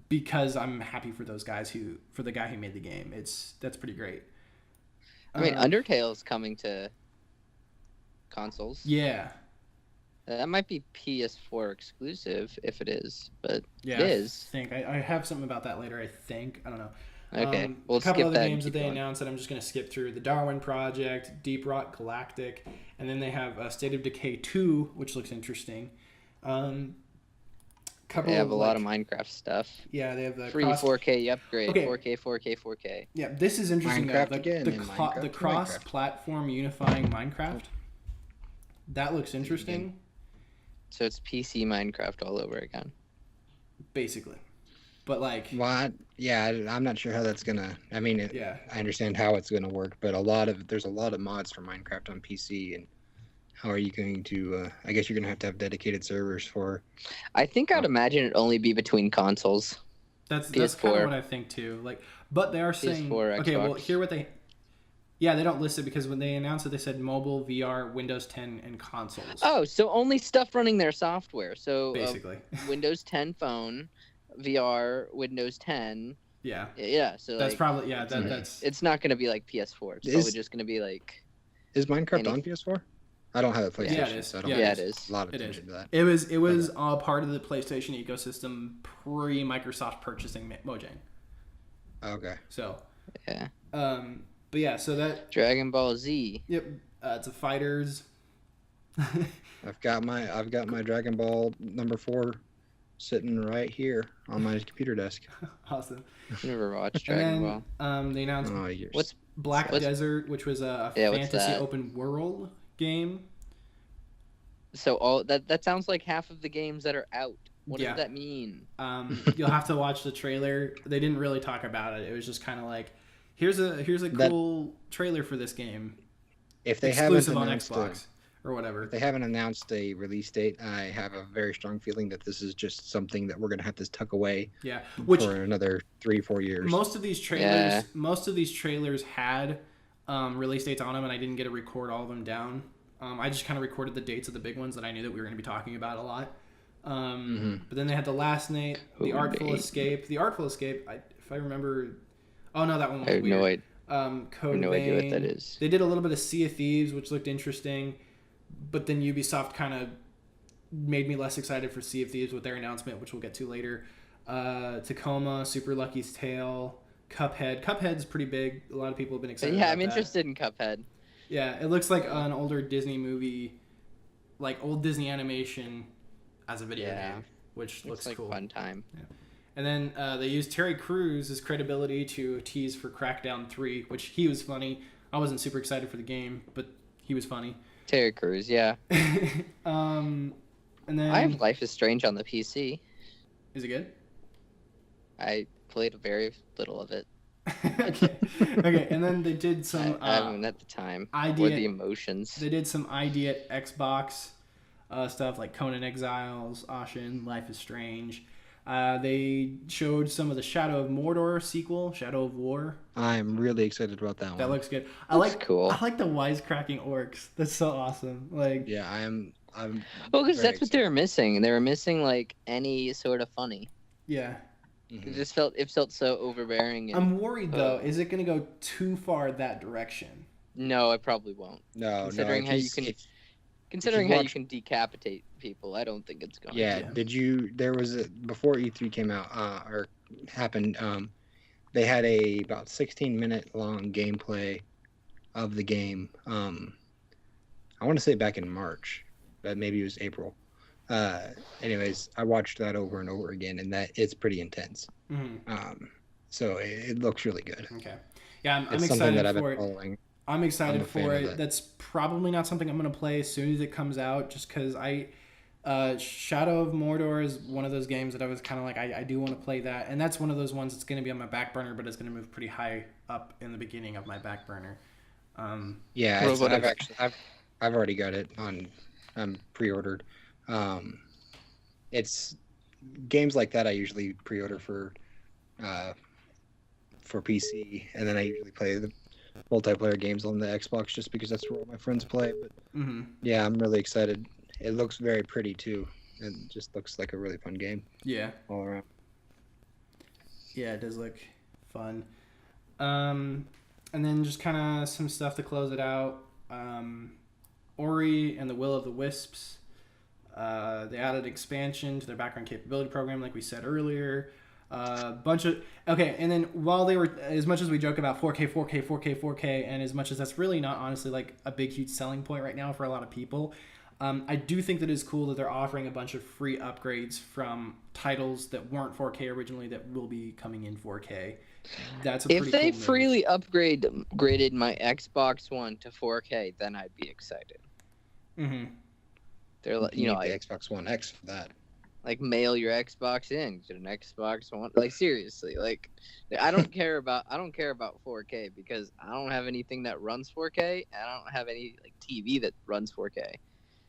because I'm happy for those guys for the guy who made the game. That's pretty great. I mean, Undertale's coming to consoles. Yeah. That might be PS4 exclusive if it is, but yeah, it is. I have something about that later, I think. I don't know. Okay, a couple other games that they announced that I'm just going to skip through: the Darwin Project, Deep Rock Galactic, and then they have State of Decay 2, which looks interesting. They have a lot of Minecraft stuff. Yeah, they have the free 4K upgrade. Okay. 4K. Yeah, this is interesting. Minecraft the cross-platform unifying Minecraft. That looks interesting. So it's PC Minecraft all over again. Basically. But like, what? Yeah, I'm not sure how that's gonna. I mean, I understand how it's gonna work, but there's a lot of mods for Minecraft on PC, and how are you going to? I guess you're gonna have to have dedicated servers for. I think I'd imagine it'd only be between consoles. That's kind of what I think too. Like, but they are saying PS4, okay. Xbox. Well, here what they. Yeah, they don't list it because when they announced it, they said mobile, VR, Windows 10, and consoles. Oh, so only stuff running their software. So basically, Windows 10 phone. VR, Windows 10. Yeah. Yeah, so that's probably that's. It's not going to be like PS4. It's probably just going to be like. Is Minecraft on PS4? I don't have a PlayStation. Yeah, it is. So I don't it is. A lot of attention to that. It was part of the PlayStation ecosystem pre Microsoft purchasing Mojang. Okay. So. Yeah. But yeah, so that. Dragon Ball Z. Yep. It's a fighters. I've got my Dragon Ball number 4 sitting right here on my computer desk. Awesome. Never watched Dragon Ball. They announced what's Black Desert, which was a fantasy open world game. So all that sounds like half of the games that are out. What does that mean? You'll have to watch the trailer. They didn't really talk about it. It was just kind of like, here's a cool trailer for this game. If they haven't exclusive on Xbox or whatever. If they haven't announced a release date, I have a very strong feeling that this is just something that we're gonna have to tuck away. Yeah, for another 3-4 years. Most of these trailers had release dates on them, and I didn't get to record all of them down. I just kind of recorded the dates of the big ones that I knew that we were going to be talking about a lot. But then they had The Last Night, The Artful Escape. The Artful Escape, if I remember... Oh, no, that one was weird. No idea. Code no idea what that is. They did a little bit of Sea of Thieves, which looked interesting. But then Ubisoft kind of made me less excited for Sea of Thieves with their announcement, which we'll get to later. Tacoma, Super Lucky's Tale, Cuphead. Cuphead's pretty big. A lot of people have been excited about I'm interested in Cuphead. Yeah, it looks like an older Disney movie, like old Disney animation as a video game, which looks like cool. Fun time. Yeah. And then they used Terry Crews' credibility to tease for Crackdown 3, which he was funny. I wasn't super excited for the game, but he was funny. Terry Crews, yeah. And then I have Life is Strange on the PC. Is it good? I played very little of it. Okay, and then they did some. I haven't at the time. Or the emotions. They did some ID at Xbox stuff like Conan Exiles, Ashen, Life is Strange. They showed some of the Shadow of Mordor sequel, Shadow of War. I'm really excited about that one. That looks good. Cool. I like the wisecracking orcs. That's so awesome. Like, yeah, I'm. Well, because that's what they were missing. They were missing like any sort of funny. Yeah. It just felt so overbearing. I'm worried though. Is it going to go too far that direction? No, it probably won't. Considering how you can decapitate people, I don't think it's going. Yeah. There was before E3 came out or happened. They had about 16-minute long gameplay of the game. I want to say back in March, but maybe it was April. Anyways, I watched that over and over again, and that it's pretty intense. Mm-hmm. So it looks really good. Okay. Yeah, I'm it's excited that I've for been it. Following. I'm excited for it. That's probably not something I'm going to play as soon as it comes out, just because Shadow of Mordor is one of those games that I was kind of like, I do want to play that, and that's one of those ones that's going to be on my back burner, but it's going to move pretty high up in the beginning of my back burner. I've already got it on. I'm pre-ordered. It's games like that I usually pre-order for PC, and then I usually play the multiplayer games on the Xbox just because that's where all my friends play. But yeah, I'm really excited. It looks very pretty too, and just looks like a really fun game. Yeah, all around. Yeah, it does look fun. And then just kind of some stuff to close it out. Ori and the Will of the Wisps. They added expansion to their background capability program, like we said earlier. And then while they were, as much as we joke about 4K, and as much as that's really not honestly like a big, huge selling point right now for a lot of people, I do think that it's cool that they're offering a bunch of free upgrades from titles that weren't 4K originally that will be coming in 4K. That's a if they freely upgraded my Xbox One to 4K, then I'd be excited. Mm-hmm. They're like, the Xbox One X for that. Like, mail your Xbox in, get an Xbox One. Like, seriously, like, I don't care about 4K because I don't have anything that runs 4K, and I don't have any like TV that runs 4K.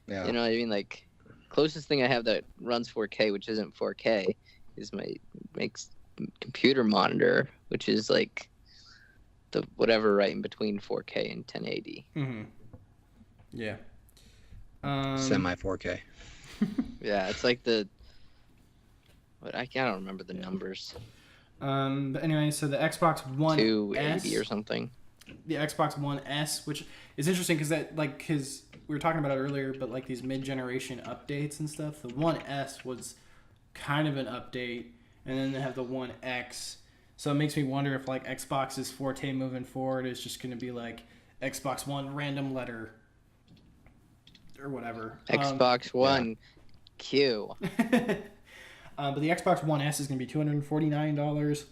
Yeah. You know what I mean? Like, closest thing I have that runs 4K, which isn't 4K, is my computer monitor, which is like the whatever right in between 4K and 1080. Mm-hmm. Yeah. Semi 4K. Yeah, it's like but I don't remember the numbers. But anyway, so the Xbox One 280 or something. The Xbox One S, which is interesting because we were talking about it earlier, but like these mid-generation updates and stuff. The One S was kind of an update, and then they have the One X. So it makes me wonder if like Xbox's forte moving forward is just going to be like Xbox One random letter or whatever. Xbox One Q. But the Xbox One S is going to be $249.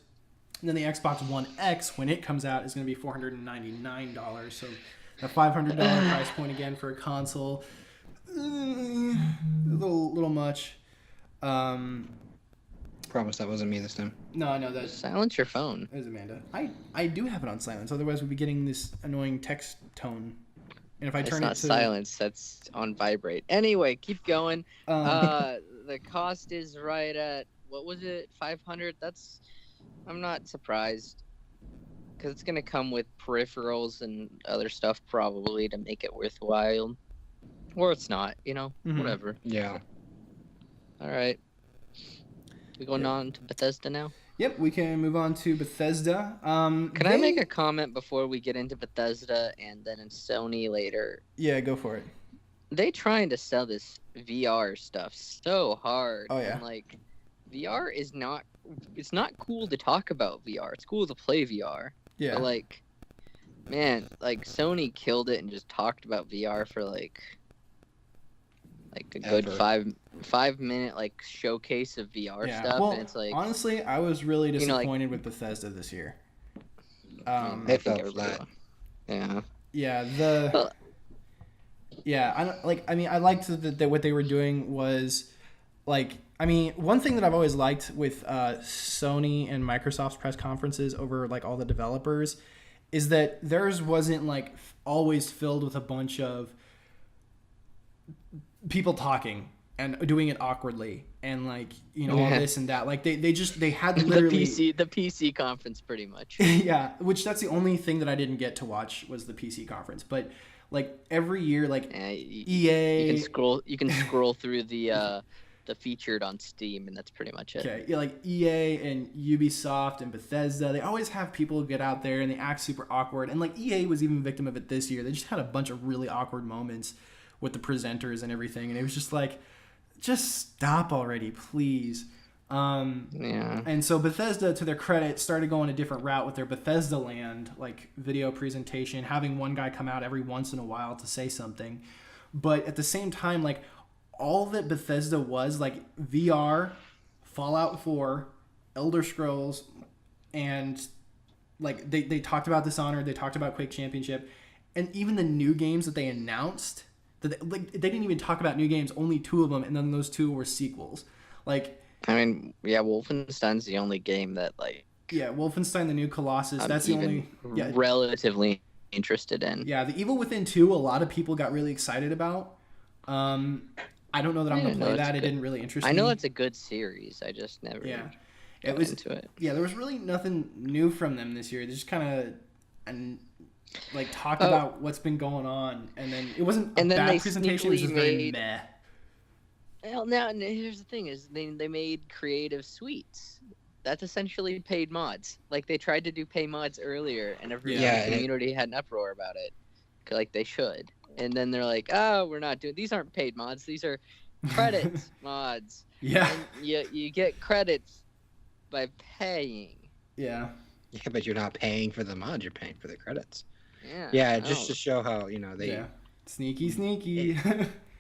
And then the Xbox One X, when it comes out, is going to be $499. So a $500 price point again for a console. A little much. Promise that wasn't me this time. No, I know that. Silence your phone. It was Amanda. I do have it on silence. Otherwise, we'd be getting this annoying text tone. And if I turn it's not silence, that's on vibrate. Anyway, keep going. The cost is right at, what was it, 500? I'm not surprised, because it's gonna come with peripherals and other stuff probably to make it worthwhile, or it's not. Whatever. Yeah. All right. We going on to Bethesda now? Yep, we can move on to Bethesda. Can I make a comment before we get into Bethesda and then in Sony later? Yeah, go for it. They trying to sell this VR stuff so hard. Oh, yeah. And, like, VR is not... It's not cool to talk about VR. It's cool to play VR. Yeah. But, like, man, like, Sony killed it and just talked about VR for, like a good 5 minute like showcase of VR stuff, well, and it's like, honestly, I was really disappointed with Bethesda this year. They fell flat. Yeah. Yeah. I liked that what they were doing was one thing that I've always liked with Sony and Microsoft's press conferences over like all the developers is that theirs wasn't like always filled with a bunch of people talking and doing it awkwardly and like all this and that. Like they had literally the PC conference pretty much. Yeah, which that's the only thing that I didn't get to watch was the PC conference. But like every year, like EA, you can scroll through the featured on Steam, and that's pretty much it. Okay, yeah, like EA and Ubisoft and Bethesda, they always have people get out there and they act super awkward. And like EA was even a victim of it this year. They just had a bunch of really awkward moments with the presenters and everything, and it was just like, just stop already, please. Yeah. And so Bethesda, to their credit, started going a different route with their Bethesda Land like video presentation, having one guy come out every once in a while to say something. But at the same time, like all that Bethesda was like VR, Fallout 4, Elder Scrolls, and like they talked about Dishonored, they talked about Quake Championship, and even the new games that they announced. They didn't even talk about new games, only 2 of them, and then those 2 were sequels. Like, I mean, yeah, Wolfenstein's the only game that like. Yeah, Wolfenstein: The New Colossus. That's the only relatively interested in. Yeah, The Evil Within 2. A lot of people got really excited about. I don't know that I'm gonna play that. It didn't really interest me. I know it's a good series. I just never. Yeah, it was into it. Yeah, there was really nothing new from them this year. They just kind of talked about what's been going on, and then it wasn't a bad presentation. It was just very meh. Well, now here's the thing: is they made Creative Suites. That's essentially paid mods. Like they tried to do pay mods earlier, and every community had an uproar about it, like they should. And then they're like, "Oh, we're not doing these. Aren't paid mods. These are credits mods. Yeah, and you get credits by paying. Yeah, but you're not paying for the mod. You're paying for the credits. Yeah, just to show how they. Yeah, sneaky.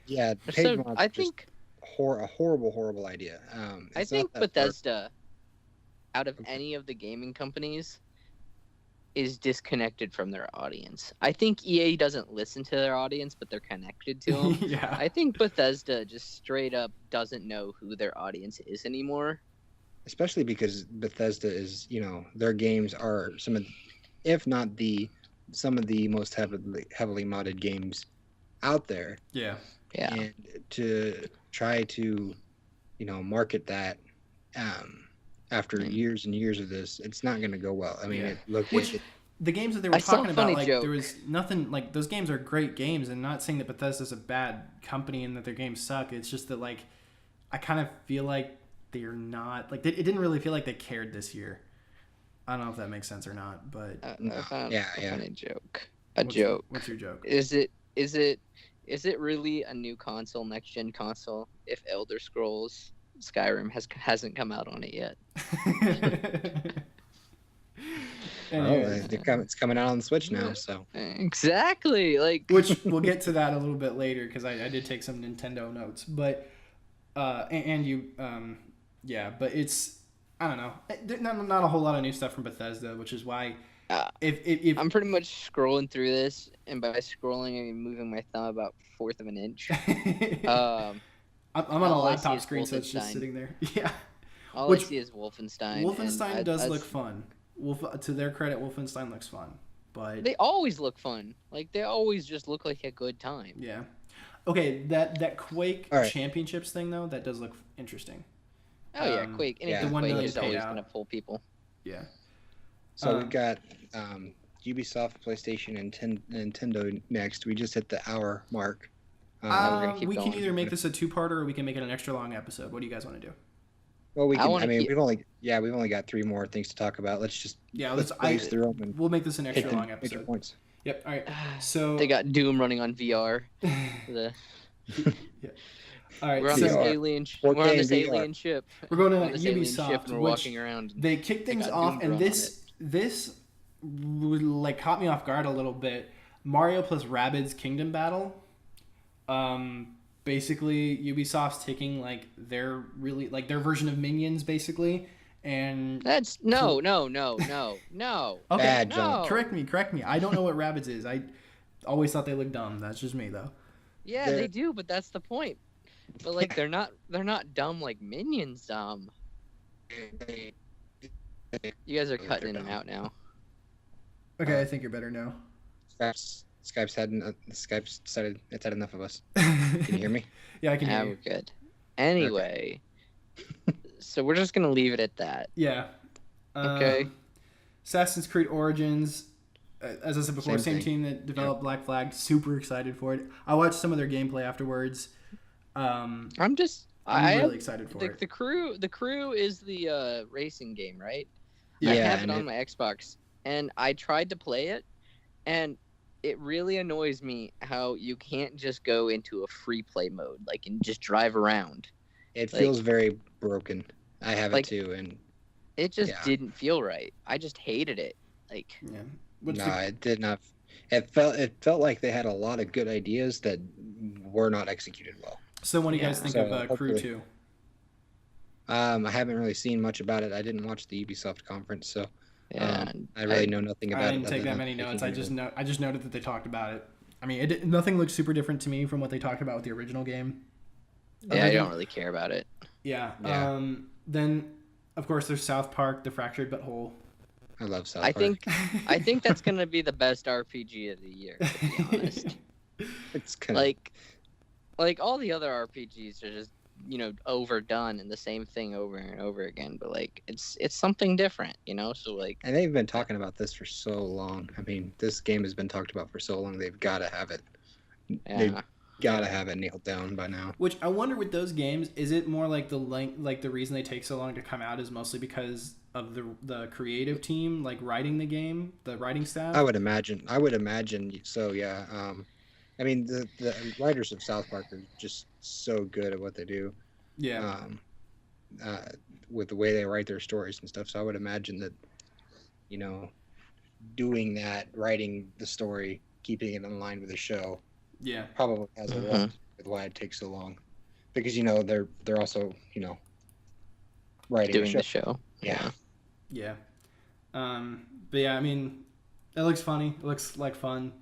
Yeah, paid mods. I think a horrible idea. I think Bethesda, out of any of the gaming companies, is disconnected from their audience. I think EA doesn't listen to their audience, but they're connected to them. Yeah. I think Bethesda just straight up doesn't know who their audience is anymore. Especially because Bethesda is, their games are some of the most heavily modded games out there. Yeah. Yeah. And to try to, market that after years and years of this, it's not going to go well. I mean, the games that they were talking about, joke. There was nothing, those games are great games, and not saying that Bethesda's a bad company and that their games suck. It's just that, I kind of feel like they're not, it didn't really feel like they cared this year. I don't know if that makes sense or not, but... funny joke. What's your joke? Is it really a new console, next-gen console, if Elder Scrolls Skyrim hasn't come out on it yet? It's coming out on the Switch now, so... Exactly! Which, we'll get to that a little bit later, because I did take some Nintendo notes, but... and you Yeah, but it's I don't know. Not a whole lot of new stuff from Bethesda, which is why if I'm pretty much scrolling through this, and by scrolling I mean moving my thumb about fourth of an inch. I'm on a laptop screen, so it's just sitting there. Yeah. All I see is Wolfenstein. Wolfenstein does look fun. To their credit, Wolfenstein looks fun, but they always look fun. Like they always just look like a good time. Yeah. Okay, that Quake Championships thing though, that does look interesting. Oh yeah, Quake. Anything Quake is always gonna pull people. Yeah. So we've got Ubisoft, PlayStation, and Nintendo next. We just hit the hour mark. We can either make this a two-parter or we can make it an extra long episode. What do you guys want to do? Well, we can. We've only got 3 more things to talk about. Let's just blaze through them. We'll make this an extra long episode. Points. Yep. All right. So they got Doom running on VR. Yeah. All right. We're on this alien. We're on this alien ship. We're going to Ubisoft. And we're walking around. They kicked things off, and this like caught me off guard a little bit. Mario plus Rabbids Kingdom Battle. Basically Ubisoft's taking like their version of Minions basically, and that's no. Okay, bad jump. Correct me. I don't know what Rabbids is. I always thought they looked dumb. That's just me though. Yeah, they do, but that's the point. But like they're not dumb like Minions dumb. You guys are cutting in and out now. Okay, I think you're better now. Skype's decided it's had enough of us. Can you hear me? Yeah, I can hear you. We're good. Anyway, so we're just gonna leave it at that. Yeah. Okay. Assassin's Creed Origins, as I said before, same team that developed Black Flag. Super excited for it. I watched some of their gameplay afterwards. I'm really excited for it. The crew is the racing game, right? Yeah. I have it on my Xbox, and I tried to play it, and it really annoys me how you can't just go into a free play mode, like, and just drive around. It feels very broken. I have it too, and it just didn't feel right. I just hated it. Like, it did not. It felt like they had a lot of good ideas that were not executed well. So, what do you guys think of Crew 2? I haven't really seen much about it. I didn't watch the Ubisoft conference, so. I really know nothing about it. I didn't take that many notes. I just noted that they talked about it. I mean, nothing looks super different to me from what they talked about with the original game. Yeah, I don't really care about it. Yeah. Then, of course, there's South Park: The Fractured But Whole. I love South Park. I think that's gonna be the best RPG of the year. To be honest, it's kind of like all the other RPGs are just overdone and the same thing over and over again, but like it's something different, so like. And they've been talking about this for so long. I mean, this game has been talked about for so long. They've got to have it. They've got to have it nailed down by now. Which I wonder with those games, is it more like the reason they take so long to come out is mostly because of the creative team like writing the game, the writing staff? I would imagine so. Yeah. I mean, the writers of South Park are just so good at what they do. Yeah. With the way they write their stories and stuff. So I would imagine that, doing that, writing the story, keeping it in line with the show, probably has a lot with why it takes so long. Because they're also writing doing the show. Yeah. Yeah. But yeah, I mean, it looks funny. It looks like fun.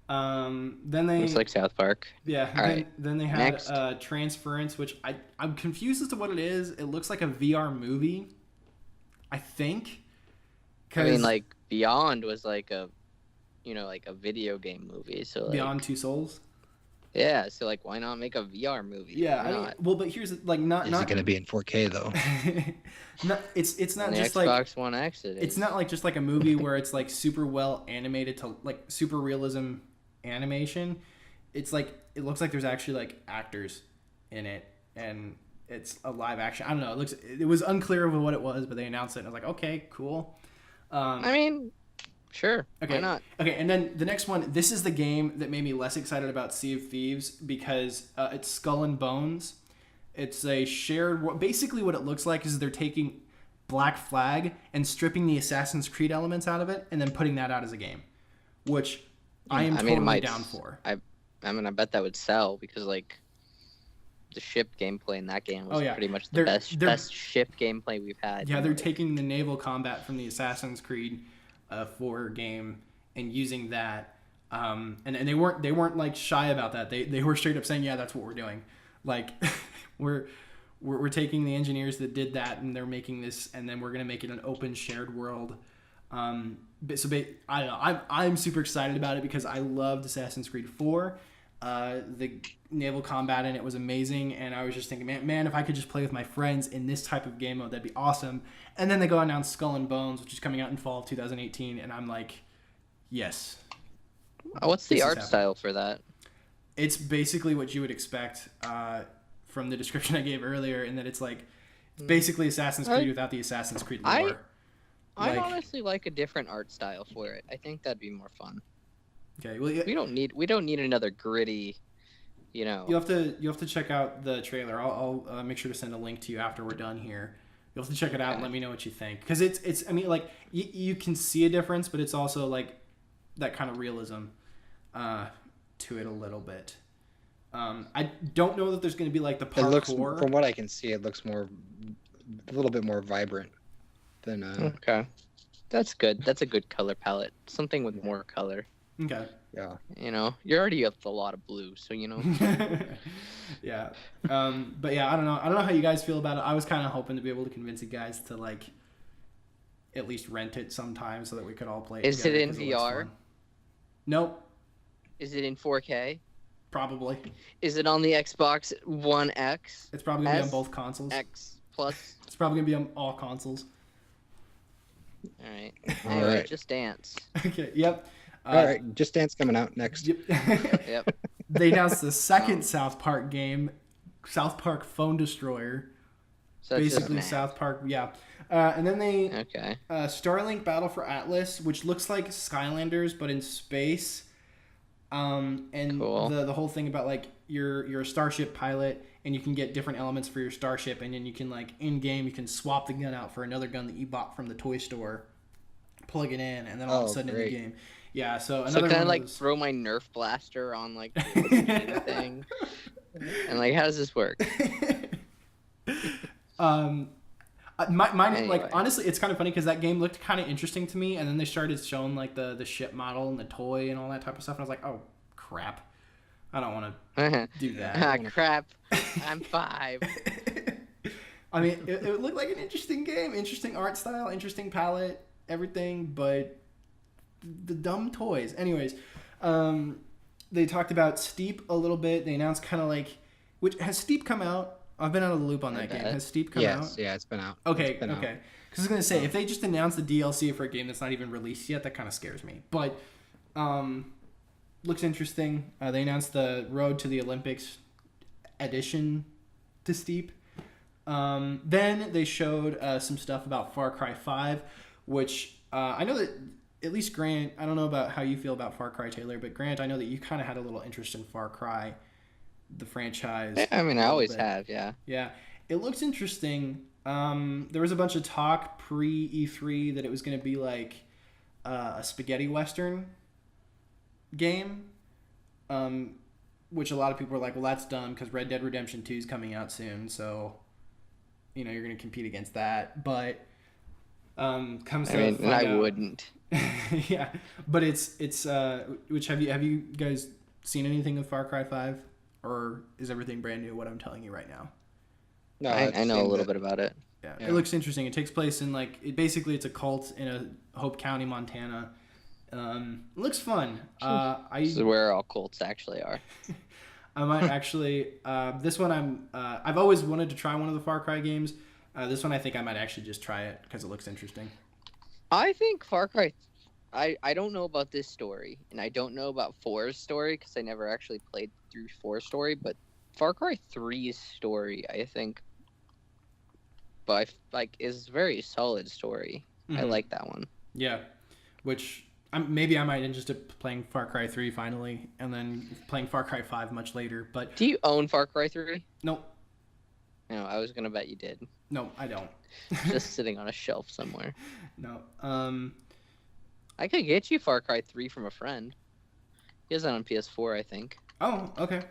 Then they looks like South Park. Yeah. Then they had Transference, which I'm confused as to what it is. It looks like a VR movie, I think. I mean, like Beyond was like a video game movie. So like, Beyond Two Souls. Yeah. So like, why not make a VR movie? Yeah. But here's not. Is it going to be in 4K though? It's not just like Xbox One X. It's not like just like a movie where it's like super well animated to like super realism animation. It's like it looks like there's actually like actors in it, and it's a live action. I don't know. It was unclear of what it was, but they announced it, and I was like, okay, cool. I mean, sure. Okay. Why not? Okay, and then the next one. This is the game that made me less excited about Sea of Thieves because it's Skull and Bones. It's a shared. Basically, what it looks like is they're taking Black Flag and stripping the Assassin's Creed elements out of it, and then putting that out as a game, which I am totally down for. I bet that would sell because like ship gameplay in that game was pretty much the best ship gameplay we've had. Yeah, they're taking the naval combat from the Assassin's Creed 4 game and using that. And they weren't like shy about that. They were straight up saying, yeah, that's what we're doing. Like we're taking the engineers that did that and they're making this, and then we're gonna make it an open shared world. I don't know. I'm super excited about it because I loved Assassin's Creed 4. The naval combat in it was amazing, and I was just thinking, man, if I could just play with my friends in this type of game mode, that'd be awesome. And then they go and announce Skull and Bones, which is coming out in fall of 2018, and I'm like, yes. What's the art style for that? It's basically what you would expect from the description I gave earlier, in that it's like basically Assassin's Creed without the Assassin's Creed lore. I honestly like a different art style for it. I think that'd be more fun. Okay, well, we don't need another gritty, you know. You'll have to check out the trailer. I'll make sure to send a link to you after we're done here. You'll have to check it out and let me know what you think, because it's I mean, like you can see a difference, but it's also like that kind of realism to it a little bit. I don't know that there's going to be like the parkour. It looks, from what I can see, it looks a little bit more vibrant than. Okay, that's good. That's a good color palette. Something with more color. Okay. Yeah. You know, you're already up a lot of blue, so you know. Yeah. But yeah, I don't know how you guys feel about it. I was kind of hoping to be able to convince you guys to like at least rent it sometime so that we could all play it. Is it in VR? Nope. Is it in 4K? Probably. Is it on the Xbox One X? It's probably gonna be on both consoles. X Plus. It's probably gonna be on all consoles. All right. Anyway, Just Dance. Okay. Yep. All right, Just Dance coming out next. Yep. They announced the second South Park game, South Park Phone Destroyer. So basically South Park, yeah. And then they okay. Starlink Battle for Atlas, which looks like Skylanders but in space. And cool. the whole thing about like you're a starship pilot and you can get different elements for your starship, and then you can like in game you can swap the gun out for another gun that you bought from the toy store, plug it in, and then all of a sudden in the game. Yeah, so another can I like throw my Nerf blaster on like the thing? And like, how does this work? Mine Anyway. like honestly, it's kind of funny because that game looked kind of interesting to me, and then they started showing like the ship model and the toy and all that type of stuff, and I was like, oh crap, I don't want to do that. Crap, I'm 5. I mean, it looked like an interesting game, interesting art style, interesting palette, everything, but the dumb toys. Anyways, they talked about Steep a little bit. They announced kind of like, which has Steep come out? I've been out of the loop on that game. Has Steep come out? Yeah, it's been out. Okay. Because I was gonna say, if they just announced the DLC for a game that's not even released yet, that kind of scares me. But looks interesting. They announced the Road to the Olympics edition to Steep. Then they showed some stuff about Far Cry 5, which I know that at least Grant, I don't know about how you feel about Far Cry, Taylor, but Grant, I know that you kind of had a little interest in Far Cry, the franchise. I mean, I always have, yeah. Yeah. It looks interesting. There was a bunch of talk pre-E3 that it was going to be like a spaghetti western game, which a lot of people were like, well, that's dumb because Red Dead Redemption 2 is coming out soon, so, you know, you're going to compete against that. But I wouldn't. Yeah, but it's which have you guys seen anything of Far Cry 5, or is everything brand new what I'm telling you right now? No, I know a little bit about it. Yeah, it looks interesting. It takes place in it's a cult in a Hope County, Montana. It looks fun. This is where all cults actually are. I might actually this one I've always wanted to try one of the Far Cry games. This one I think I might actually just try it because it looks interesting. I think Far Cry... I don't know about this story, and I don't know about 4's story, because I never actually played through 4's story, but Far Cry 3's story, I think, is a very solid story. Mm-hmm. I like that one. Yeah, which... maybe I might just end up playing Far Cry 3 finally, and then playing Far Cry 5 much later, but... Do you own Far Cry 3? Nope. No, I was going to bet you did. No, I don't. Just sitting on a shelf somewhere. No. I could get you Far Cry 3 from a friend. He has that on PS4, I think. Oh, okay.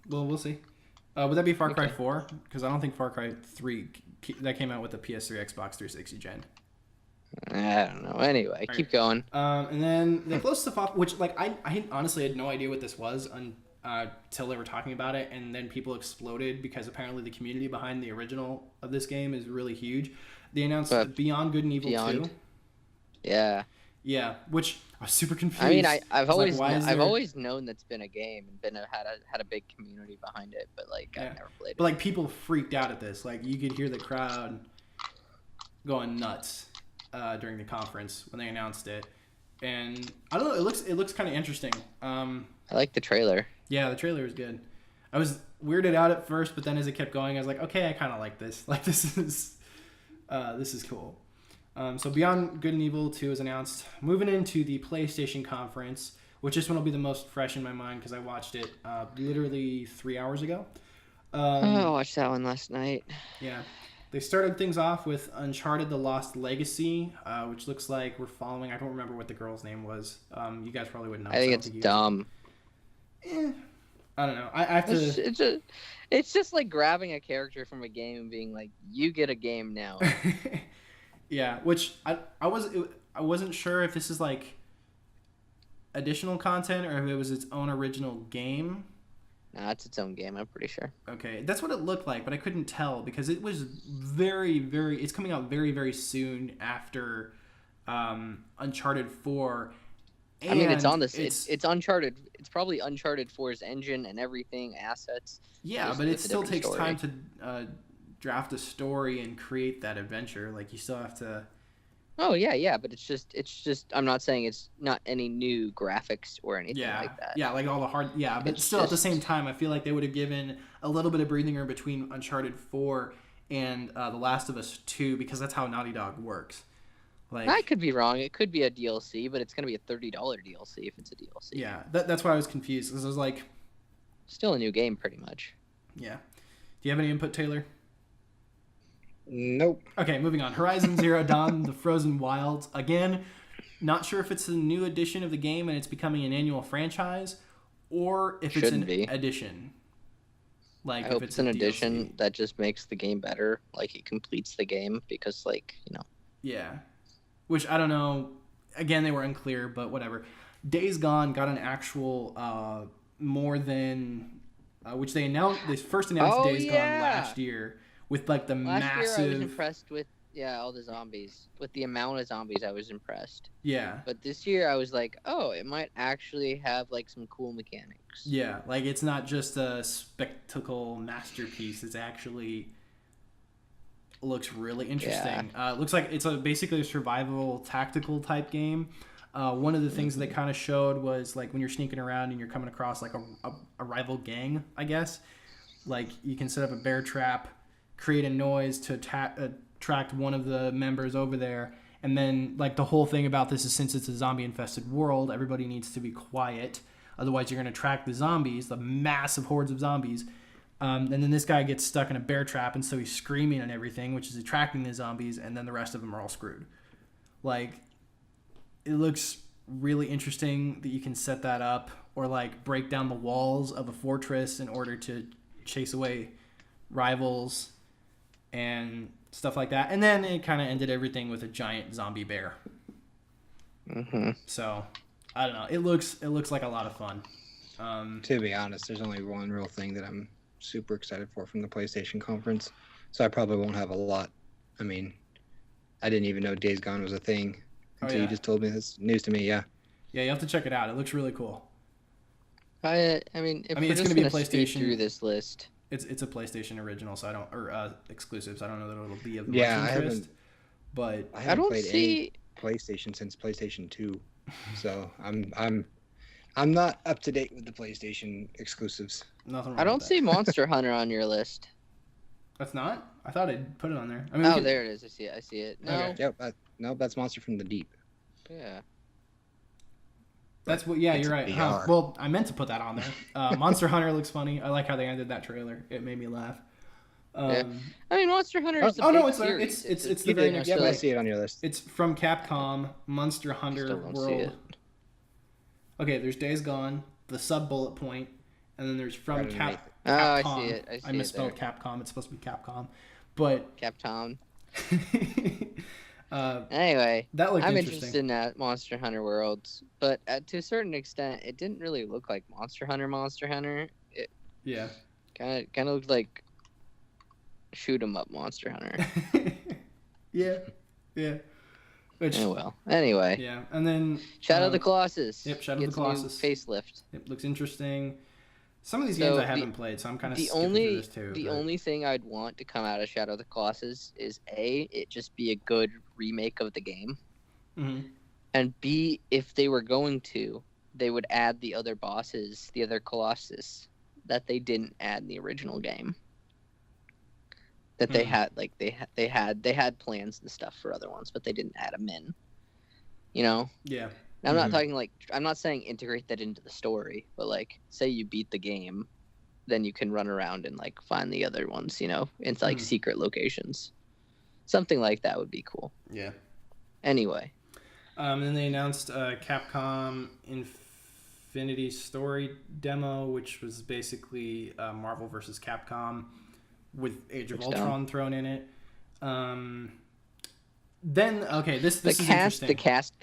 Well, we'll see. Would that be Far Cry 4? Because I don't think Far Cry 3 that came out with the PS3, Xbox 360 gen. I don't know. Anyway, keep going. And then they closed stuff off, which like I honestly had no idea what this was until they were talking about it, and then people exploded because apparently the community behind the original of this game is really huge. They announced Beyond Good and Evil 2. Yeah. Yeah, which I was super confused. I mean, I've always known that's been a game and had a big community behind it, but like I've never played it. But like people freaked out at this. Like you could hear the crowd going nuts during the conference when they announced it, and I don't know. It looks kind of interesting. I like the trailer. Yeah, the trailer was good. I was weirded out at first, but then as it kept going, I was like, okay, I kind of like this. Like this is cool. So Beyond Good and Evil 2 is announced. Moving into the PlayStation conference, which this one will be the most fresh in my mind because I watched it literally 3 hours ago. I watched that one last night. Yeah. They started things off with Uncharted: The Lost Legacy, which looks like we're following. I don't remember what the girl's name was. You guys probably wouldn't know. I think it's dumb. I don't know. I have to. It's just like grabbing a character from a game and being like, "You get a game now." Yeah, which I wasn't sure if this is like additional content or if it was its own original game. Nah, it's its own game, I'm pretty sure. Okay, that's what it looked like, but I couldn't tell because it was it's coming out very, very soon after Uncharted 4. I mean, it's on this. It's Uncharted. It's probably Uncharted 4's engine and everything, assets. Yeah, but it still takes time to draft a story and create that adventure. Like you still have to. Oh yeah, but it's just. I'm not saying it's not any new graphics or anything like that. Yeah, like all the hard. Yeah, but still at the same time, I feel like they would have given a little bit of breathing room between Uncharted 4 and The Last of Us 2 because that's how Naughty Dog works. Like I could be wrong. It could be a DLC, but it's gonna be a $30 DLC if it's a DLC. Yeah, that's why I was confused because I was like, still a new game, pretty much. Yeah. Do you have any input, Taylor? Nope. Okay, moving on. Horizon Zero Dawn: The Frozen Wilds. Again, not sure if it's a new edition of the game and it's becoming an annual franchise, or if it's an addition. Like, I hope it's an addition that just makes the game better. Like, it completes the game because, like, you know. Yeah. Which, I don't know. Again, they were unclear, but whatever. Days Gone got an actual more than... which they announced... They first announced Days Gone last year with, like, the massive... Last year I was impressed with, all the zombies. With the amount of zombies, I was impressed. Yeah. But this year I was like, oh, it might actually have, like, some cool mechanics. Yeah, like, it's not just a spectacle masterpiece. It's actually... looks really interesting. It looks like it's basically a survival tactical type game. One of the things that they kind of showed was like when you're sneaking around and you're coming across like a rival gang, I guess. Like you can set up a bear trap, create a noise to attract one of the members over there. And then like the whole thing about this is since it's a zombie infested world, everybody needs to be quiet. Otherwise you're going to attract the zombies, the massive hordes of zombies. And then this guy gets stuck in a bear trap, and so he's screaming and everything, which is attracting the zombies, and then the rest of them are all screwed. Like, it looks really interesting that you can set that up, or like break down the walls of a fortress in order to chase away rivals and stuff like that. And then it kind of ended everything with a giant zombie bear. Mm-hmm. So, I don't know. It looks like a lot of fun. To be honest, there's only one real thing that I'm super excited for from the PlayStation conference, so I probably won't have a lot. I mean, I didn't even know Days Gone was a thing until you just told me this news to me. Yeah, you have to check it out. It looks really cool. I mean, it's going to be a PlayStation through this list. It's a PlayStation original, so I don't exclusive. So I don't know that it'll be of much interest. But I haven't played any PlayStation since PlayStation 2, so I'm not up to date with the PlayStation exclusives. Nothing wrong I don't with that. see Monster Hunter on your list. That's not? I thought I'd put it on there. I mean, there it is. I see it. No. Okay. Yep. No, that's Monster from the Deep. Yeah. That's what. Yeah, you're right. Huh. Well, I meant to put that on there. Monster Hunter looks funny. I like how they ended that trailer. It made me laugh. Yeah. I mean, Monster Hunter is no, it's series. It's the very next. Yeah, I see it on your list. It's from Capcom, Monster Hunter World. Okay, there's Days Gone, the sub bullet point, and then there's from Capcom. I see it. I misspelled Capcom. It's supposed to be Capcom, but Capcom. Anyway, that looked I'm interested in that Monster Hunter Worlds, but to a certain extent, it didn't really look like Monster Hunter. It kind of looked like shoot 'em up Monster Hunter. yeah. Which, anyway. Yeah, and then Shadow of the Colossus. Yep, Shadow of the Colossus. Facelift. It looks interesting. Some of these games I haven't played, so I'm kind of skipping through this too. The only thing I'd want to come out of Shadow of the Colossus is A, it just be a good remake of the game, and B, if they were going to, they would add the other bosses, the other Colossus, that they didn't add in the original game. That they had, like they had plans and stuff for other ones, but they didn't add them in. You know? Yeah. I'm not talking I'm not saying integrate that into the story, but like say you beat the game, then you can run around and like find the other ones, you know, in like secret locations. Something like that would be cool. Yeah. Anyway. And then they announced Capcom Infinity Story demo, which was basically Marvel vs. Capcom with Age of Ultron thrown in it. Then this is interesting. The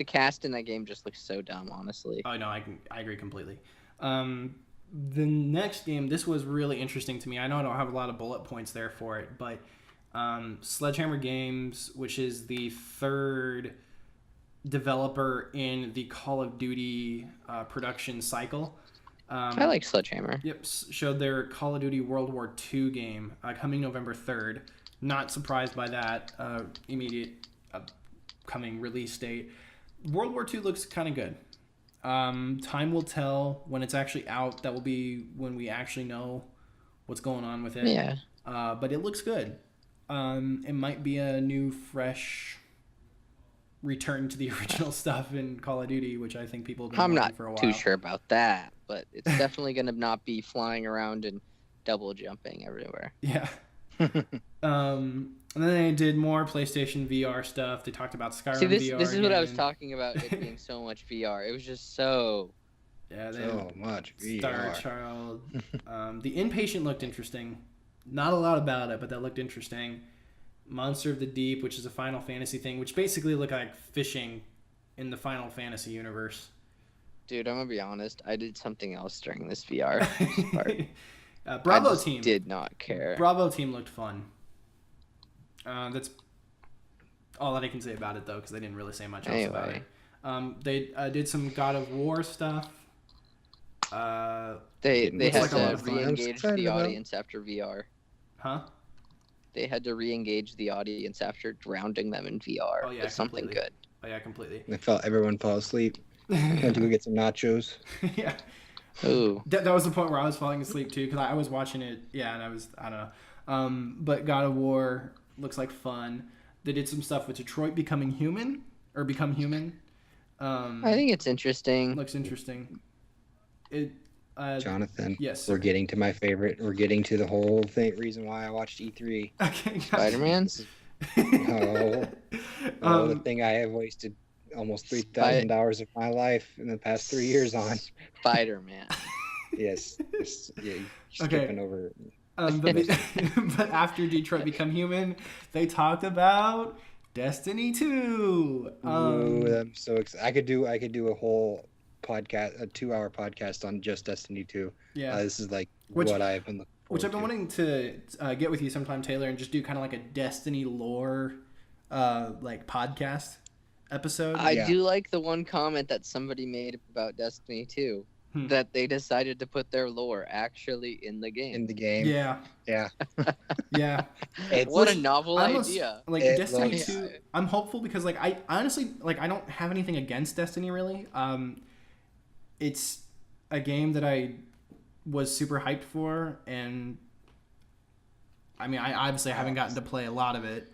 cast in that game just looks so dumb, honestly. Oh no, I agree completely. The next game, this was really interesting to me. I know I don't have a lot of bullet points there for it, but Sledgehammer Games, which is the third developer in the Call of Duty production cycle. I like Sledgehammer. Yep, showed their Call of Duty World War II game coming November 3rd. Not surprised by that immediate coming release date. World War II looks kind of good. Time will tell when it's actually out. That will be when we actually know what's going on with it. Yeah. But it looks good. It might be a new, fresh return to the original stuff in Call of Duty, which I think people have been wanting for a while. I'm not too sure about that, but it's definitely going to not be flying around and double jumping everywhere. Yeah. And then they did more PlayStation VR stuff. They talked about Skyrim VR. This is what I was talking about, it being so much VR. It was just so... Yeah, so much VR. Star Child. The Inpatient looked interesting. Not a lot about it, but that looked interesting. Monster of the Deep, which is a Final Fantasy thing, which basically looked like fishing in the Final Fantasy universe. Dude, I'm going to be honest. I did something else during this VR part. Bravo Team. Did not care. Bravo Team looked fun. That's all that I can say about it, though, because they didn't really say much else about it. They did some God of War stuff. They had to re-engage the audience after VR. Huh? They had to re-engage the audience after drowning them in VR with something good. Oh, yeah, completely. Everyone fell asleep. Had to go get some nachos. Yeah. Ooh. That was the point where I was falling asleep, too, because I was watching it, and I don't know. But God of War looks like fun. They did some stuff with Detroit becoming human, or become human. I think it's interesting. Looks interesting. Jonathan, yes, sir. We're getting to my favorite. We're getting to the whole reason why I watched E3. Okay, Spider-Man's? The thing I have wasted almost 3,000 hours of my life in the past 3 years on. Spider-Man. Yes. Yeah, skipping over. But after Detroit Become Human, they talked about Destiny 2. I'm so excited. I could do a whole podcast, a 2-hour podcast on just Destiny 2. Yeah. This is like what I've been looking forward Which I've been wanting to get with you sometime, Taylor, and just do kind of like a Destiny lore like podcast episode. I do like the one comment that somebody made about Destiny 2. That they decided to put their lore actually in the game. Yeah. Yeah. Yeah. What a novel idea. Like Destiny 2, I'm hopeful because like I honestly like I don't have anything against Destiny really. It's a game that I was super hyped for, and I mean I obviously haven't gotten to play a lot of it.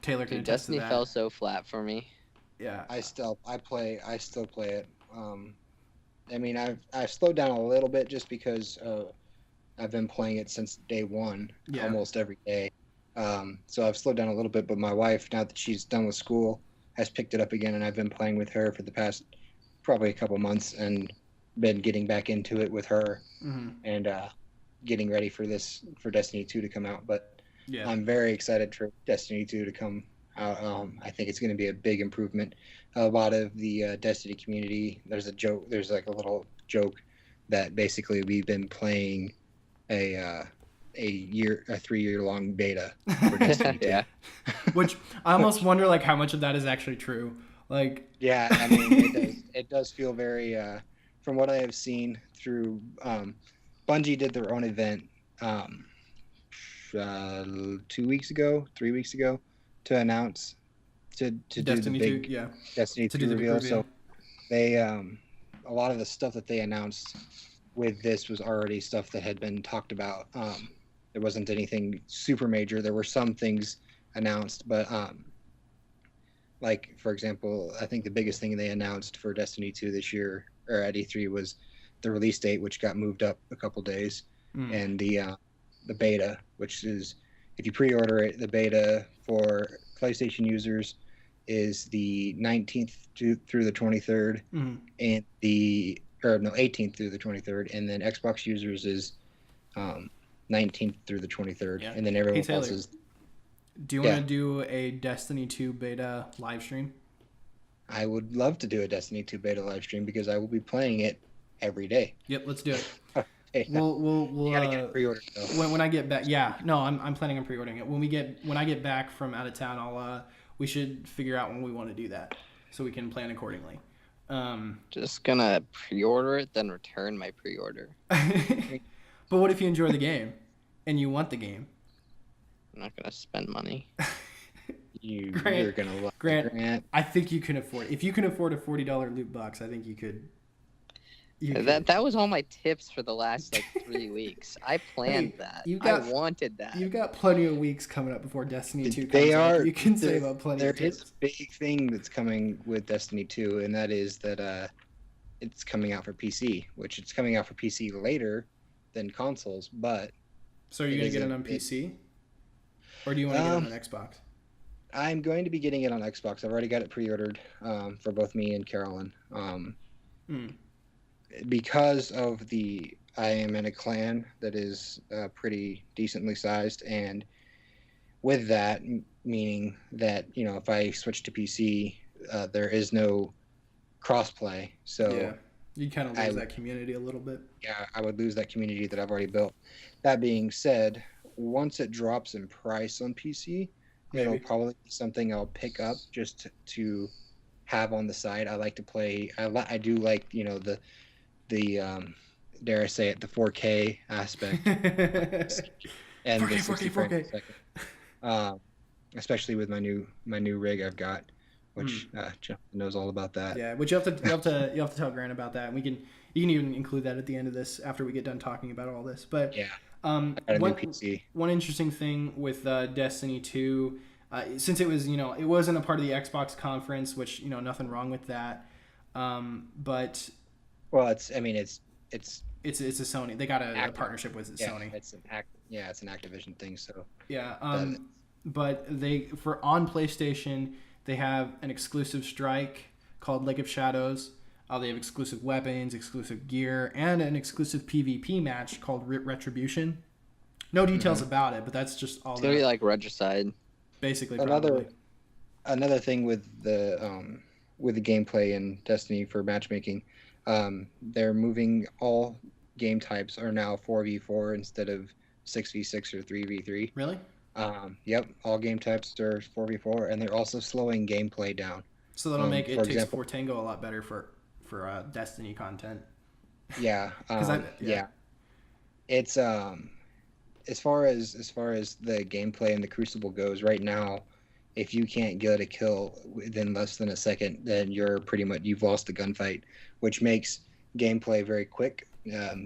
Taylor can attest to that. Destiny fell so flat for me. Yeah. I still play it. I mean, I've slowed down a little bit just because I've been playing it since day one, almost every day. So I've slowed down a little bit, but my wife, now that she's done with school, has picked it up again, and I've been playing with her for the past probably a couple months, and been getting back into it with her and getting ready for Destiny 2 to come out. But yeah. I'm very excited for Destiny 2 to come out. I think it's going to be a big improvement. A lot of the Destiny community, there's like a little joke that basically we've been playing a 3-year long beta for Destiny 2. Yeah. Which I almost wonder like how much of that is actually true. Like, yeah, I mean, it does feel very, from what I have seen through, Bungie did their own event 3 weeks ago, to announce to Destiny do the big 2, yeah. Destiny 2 reveal. So they, a lot of the stuff that they announced with this was already stuff that had been talked about. There wasn't anything super major. There were some things announced, but like, for example, I think the biggest thing they announced for Destiny 2 this year, or at E3, was the release date, which got moved up a couple days, and the beta, which is, if you pre-order it, the beta for PlayStation users is the 19th through the 23rd, and 18th through the 23rd, and then Xbox users is 19th through the 23rd, and then everyone else is. Do you want to do a Destiny 2 beta live stream? I would love to do a Destiny 2 beta live stream because I will be playing it every day. Yep, let's do it. We'll you gotta get it pre-ordered though. When I get back, I'm planning on pre-ordering it. When I get back from out of town, we should figure out when we want to do that so we can plan accordingly. Just gonna pre-order it, then return my pre-order. But what if you enjoy the game and you want the game? I'm not gonna spend money. You're gonna love Grant. I think you can afford it. If you can afford a $40 loot box, I think you could. That was all my tips for the last 3 weeks. I planned that. I wanted that. You've got plenty of weeks coming up before Destiny 2 comes out. You can save up plenty of tips. There is a big thing that's coming with Destiny 2, and that is that it's coming out for PC, which it's coming out for PC later than consoles. But so are you gonna get it on PC, or do you want to get it on an Xbox? I'm going to be getting it on Xbox. I've already got it pre-ordered for both me and Carolyn. Because of I am in a clan that is pretty decently sized, and with that, meaning that, if I switch to PC, there is no crossplay. So yeah, you kind of lose that community a little bit. Yeah, I would lose that community that I've already built. That being said, once it drops in price on PC, it'll probably be something I'll pick up just to have on the side. I like to play. I do like the dare I say it, the 4K aspect. And 4K. Especially with my new rig I've got, which Jeff knows all about that. Yeah, which you have to tell Grant about that, and you can even include that at the end of this after we get done talking about all this. But yeah, I got a new PC. One interesting thing with Destiny 2, since it was it wasn't a part of the Xbox conference, which nothing wrong with that, but well, it's a Sony. They got a partnership with Sony. It's an Activision thing. So yeah, but for on PlayStation they have an exclusive strike called Lake of Shadows. They have exclusive weapons, exclusive gear, and an exclusive PvP match called Retribution. No details about it, but that's just all. It's gonna be like Regicide. Basically, another thing with the gameplay in Destiny for matchmaking. They're moving all game types are now 4v4 instead of 6v6 or 3v3. Really? Yep. All game types are 4v4, and they're also slowing gameplay down. So that'll make It Takes Four Tango a lot better for Destiny content. Yeah. Yeah. It's as far as the gameplay in the Crucible goes right now, if you can't get a kill within less than a second, then you've lost the gunfight, which makes gameplay very quick.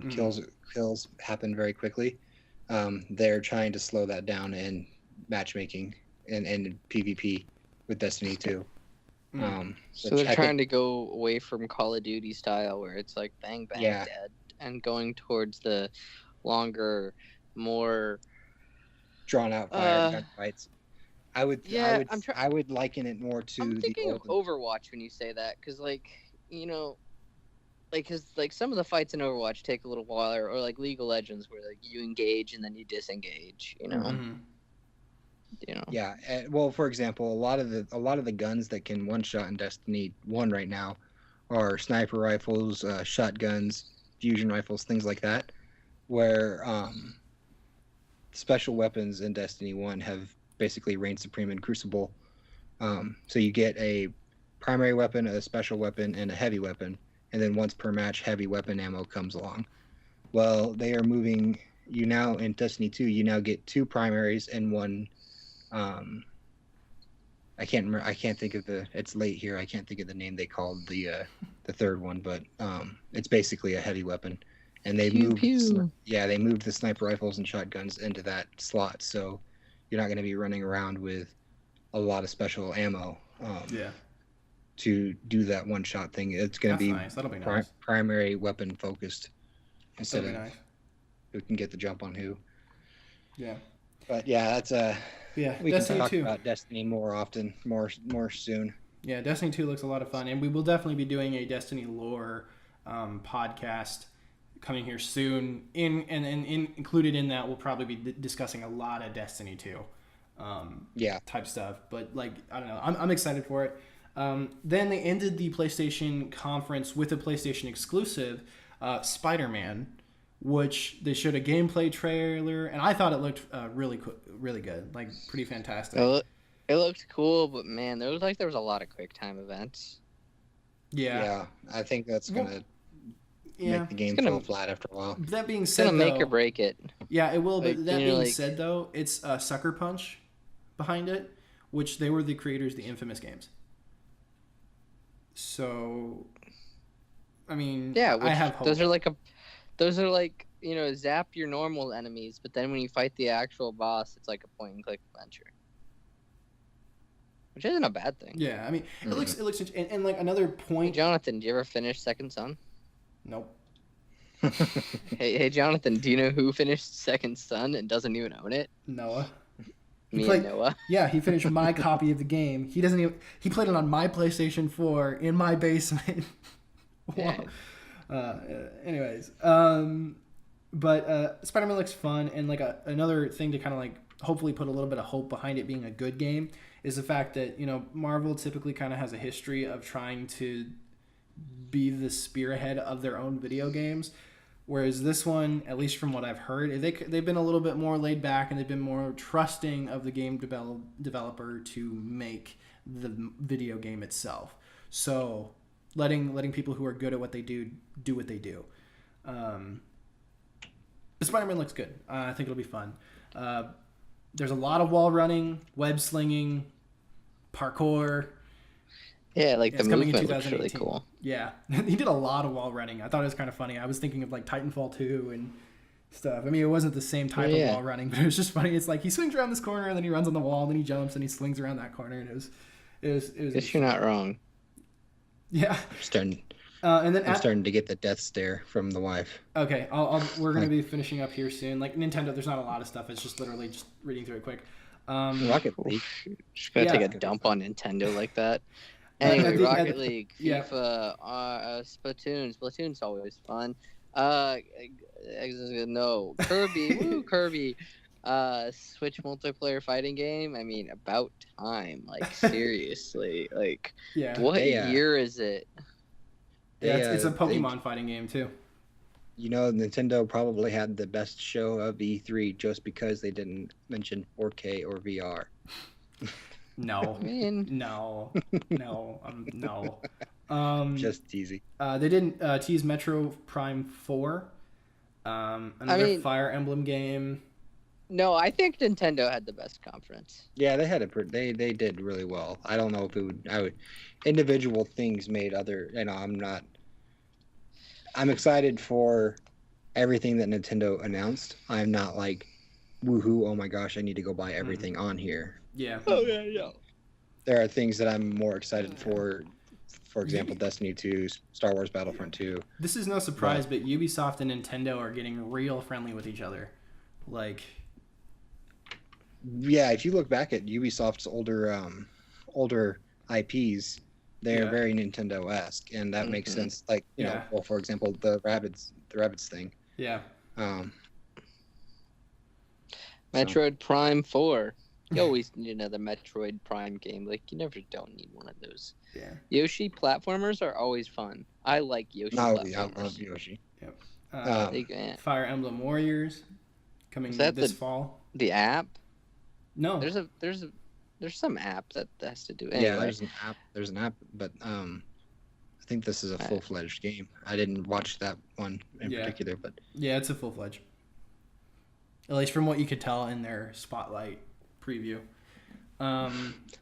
Kills happen very quickly. They're trying to slow that down in matchmaking and PvP with Destiny 2. So they're trying to go away from Call of Duty style, where it's like bang bang dead, and going towards the longer, more drawn out fire gunfights. I would liken it more to. I'm thinking of Overwatch when you say that, because like, cause like some of the fights in Overwatch take a little while, or like League of Legends, where like you engage and then you disengage. You know. Mm-hmm. You know. Yeah. Well, for example, a lot of the guns that can one shot in Destiny 1 right now are sniper rifles, shotguns, fusion rifles, things like that, where special weapons in Destiny 1 have basically reigned supreme in Crucible. So you get a primary weapon, a special weapon, and a heavy weapon, and then once per match, heavy weapon ammo comes along. Well, they are moving you now in Destiny 2. You now get 2 primaries and 1. I can't remember. I can't think of the. It's late here. I can't think of the name they called the third one, but it's basically a heavy weapon, and they moved. Yeah, they moved the sniper rifles and shotguns into that slot, so you're not going to be running around with a lot of special ammo. To do that one shot thing, it's going to be nice. That'll be nice. Primary weapon focused instead of nice. Who can get the jump on who. Yeah. But yeah, that's we Destiny can talk 2. about Destiny more often, more soon. Yeah, Destiny 2 looks a lot of fun, and we will definitely be doing a Destiny lore podcast coming here soon. Included in that, we'll probably be discussing a lot of Destiny 2 type stuff. But like, I don't know, I'm excited for it. Then they ended the PlayStation conference with a PlayStation exclusive, Spider-Man, which they showed a gameplay trailer, and I thought it looked really good, like pretty fantastic. It looked cool, but man, there was a lot of QuickTime events. Yeah, I think that's gonna make the game fall flat after a while. That being said, it's gonna make or break it. Yeah, it will. But that being said, though, it's Sucker Punch behind it, which they were the creators of the Infamous games. So, I mean, yeah, I have hope. Those are like, you know, zap your normal enemies, but then when you fight the actual boss, it's like a point and click adventure, which isn't a bad thing. Yeah, I mean, it looks and like another point. Hey, Jonathan, do you ever finish Second Son? Nope. hey, Jonathan, do you know who finished Second Son and doesn't even own it? Noah. Noah. Yeah, he finished my copy of the game. He played it on my PlayStation 4 in my basement. Wow. Anyways, but Spider-Man looks fun, and like another thing to kind of like hopefully put a little bit of hope behind it being a good game is the fact that, you know, Marvel typically kind of has a history of trying to be the spearhead of their own video games. Whereas this one, at least from what I've heard, they've been a little bit more laid back, and they've been more trusting of the game developer to make the video game itself. So letting people who are good at what they do what they do. But Spider-Man looks good. I think it'll be fun. There's a lot of wall running, web slinging, parkour. Yeah, like the movement looks really cool. Yeah, he did a lot of wall running. I thought it was kind of funny. I was thinking of like Titanfall 2 and stuff. I mean, it wasn't the same type of wall running, but it was just funny. It's like he swings around this corner and then he runs on the wall, and then he jumps and he slings around that corner, and it was. Guess you're not wrong. Yeah. I'm starting to get the death stare from the wife. Okay, we're gonna be finishing up here soon. Like Nintendo, there's not a lot of stuff. It's just literally just reading through it quick. Rocket League. Just gonna take a dump on Nintendo like that. Anyway, Rocket League, FIFA, Splatoon. Splatoon's always fun. No, Kirby. Woo, Kirby. Switch multiplayer fighting game. I mean, about time. Like seriously. Like, what year is it? Yeah, it's a Pokemon fighting game too. You know, Nintendo probably had the best show of E3 just because they didn't mention 4K or VR. No, I mean... no. Just teasing. They didn't tease Metro Prime 4. Another Fire Emblem game. No, I think Nintendo had the best conference. Yeah, they had they did really well. I don't know if individual things made other. You know, I'm excited for everything that Nintendo announced. I'm not like, woohoo! Oh my gosh, I need to go buy everything on here. Yeah. Oh yeah. There are things that I'm more excited for. For example, Destiny 2, Star Wars Battlefront 2. This is no surprise, but Ubisoft and Nintendo are getting real friendly with each other. Like, yeah, if you look back at Ubisoft's older IPs, They're very Nintendo-esque, and that makes sense. Like, you know, well, for example, the Rabbids thing. Yeah. Metroid Prime 4. You always need another Metroid Prime game. Like, you never don't need one of those. Yeah. Yoshi platformers are always fun. I like Yoshi platformers. I love Yoshi. Yep. Fire Emblem Warriors coming this fall. The app? No. There's some app that has to do it. Anyway. Yeah, there's an app, but I think this is a full-fledged game. I didn't watch that one in particular, but yeah, it's a full-fledged. At least from what you could tell in their spotlight preview.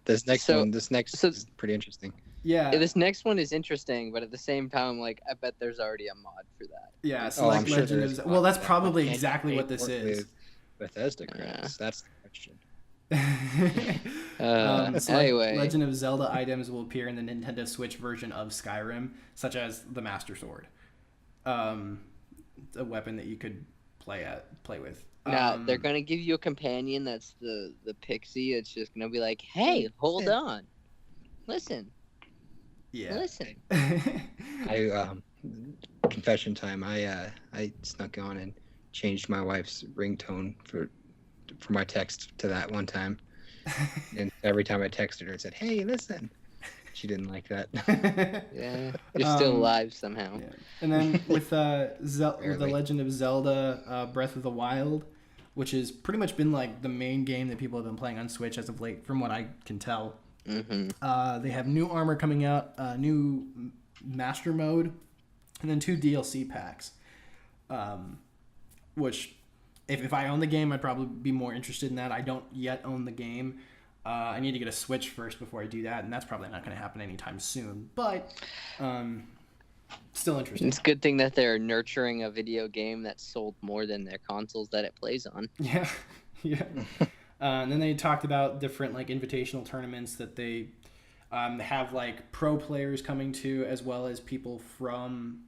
This next is pretty interesting. Yeah. This next one is interesting, but at the same time, like, I bet there's already a mod for that. Yeah, so like Legend of Zelda. Well, that's probably exactly what this is. Bethesda credits. That's the question. Anyway, Legend of Zelda items will appear in the Nintendo Switch version of Skyrim, such as the Master Sword, a weapon that you could play with. Now they're gonna give you a companion that's the pixie. It's just gonna be like, hey, hold on, listen. Yeah. Listen. Confession time. I snuck on and changed my wife's ringtone for my text to that one time, and every time I texted her, it said, "Hey, listen." She didn't like that. Yeah, you're still alive somehow. Yeah. And then with the Legend of Zelda: Breath of the Wild, which has pretty much been like the main game that people have been playing on Switch as of late, from what I can tell. They have new armor coming out, new master mode, and then 2 DLC packs. Which, if I own the game, I'd probably be more interested in that. I don't yet own the game. I need to get a Switch first before I do that, and that's probably not going to happen anytime soon. But still interesting. It's a good thing that they're nurturing a video game that sold more than their consoles that it plays on. Yeah, yeah. And then they talked about different like invitational tournaments that they have like pro players coming to, as well as people from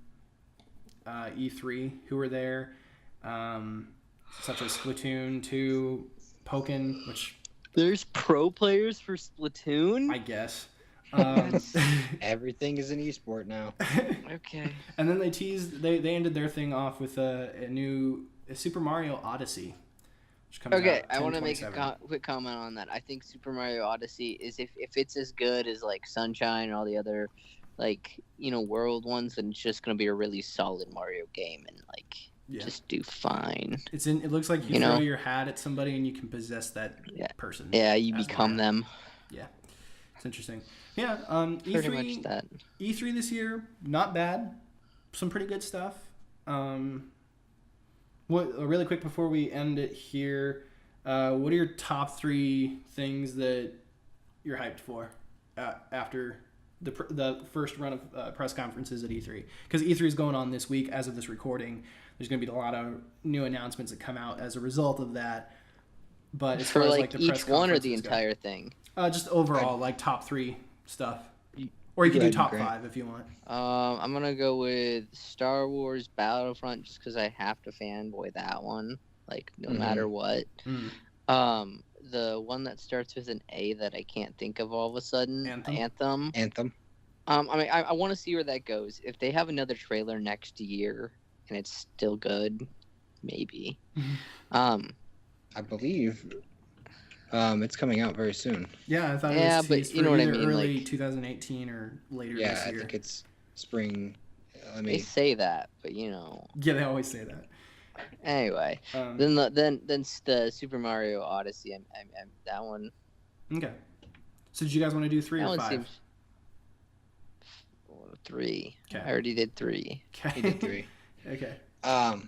E3 who were there, such as Splatoon 2, Pokken, which... There's pro players for Splatoon? I guess. Everything is an esport now. Okay. And then they ended their thing off with a new Super Mario Odyssey. Okay, I want to make a quick comment on that. I think Super Mario Odyssey is if it's as good as like Sunshine and all the other like, you know, world ones, then it's just going to be a really solid Mario game and like just do fine. It looks like you throw your hat at somebody and you can possess that person. Yeah, you become them. Yeah. It's interesting. Yeah, E3 pretty much that. E3 this year, not bad. Some pretty good stuff. Really quick before we end it here, what are your top 3 things that you're hyped for after the first run of press conferences at E3? Because E3 is going on this week as of this recording. There's going to be a lot of new announcements that come out as a result of that. But as for far as like the each one or the entire thing? Just overall, like top 3 stuff. Or you can do top 5 if you want. I'm gonna go with Star Wars Battlefront just because I have to fanboy that one, like no matter what. The one that starts with an A that I can't think of all of a sudden. Anthem. I mean, I want to see where that goes. If they have another trailer next year and it's still good, maybe. I believe it's coming out very soon. Yeah, I thought it was but you know what I mean, early like 2018 or later this year. Yeah, I think it's spring. They say that, but you know. Yeah, they always say that. Anyway, then the Super Mario Odyssey. I'm that one. Okay. So did you guys want to do 3 or 5? Seems... 3. Okay. I already did 3. Okay. You did 3. Okay. How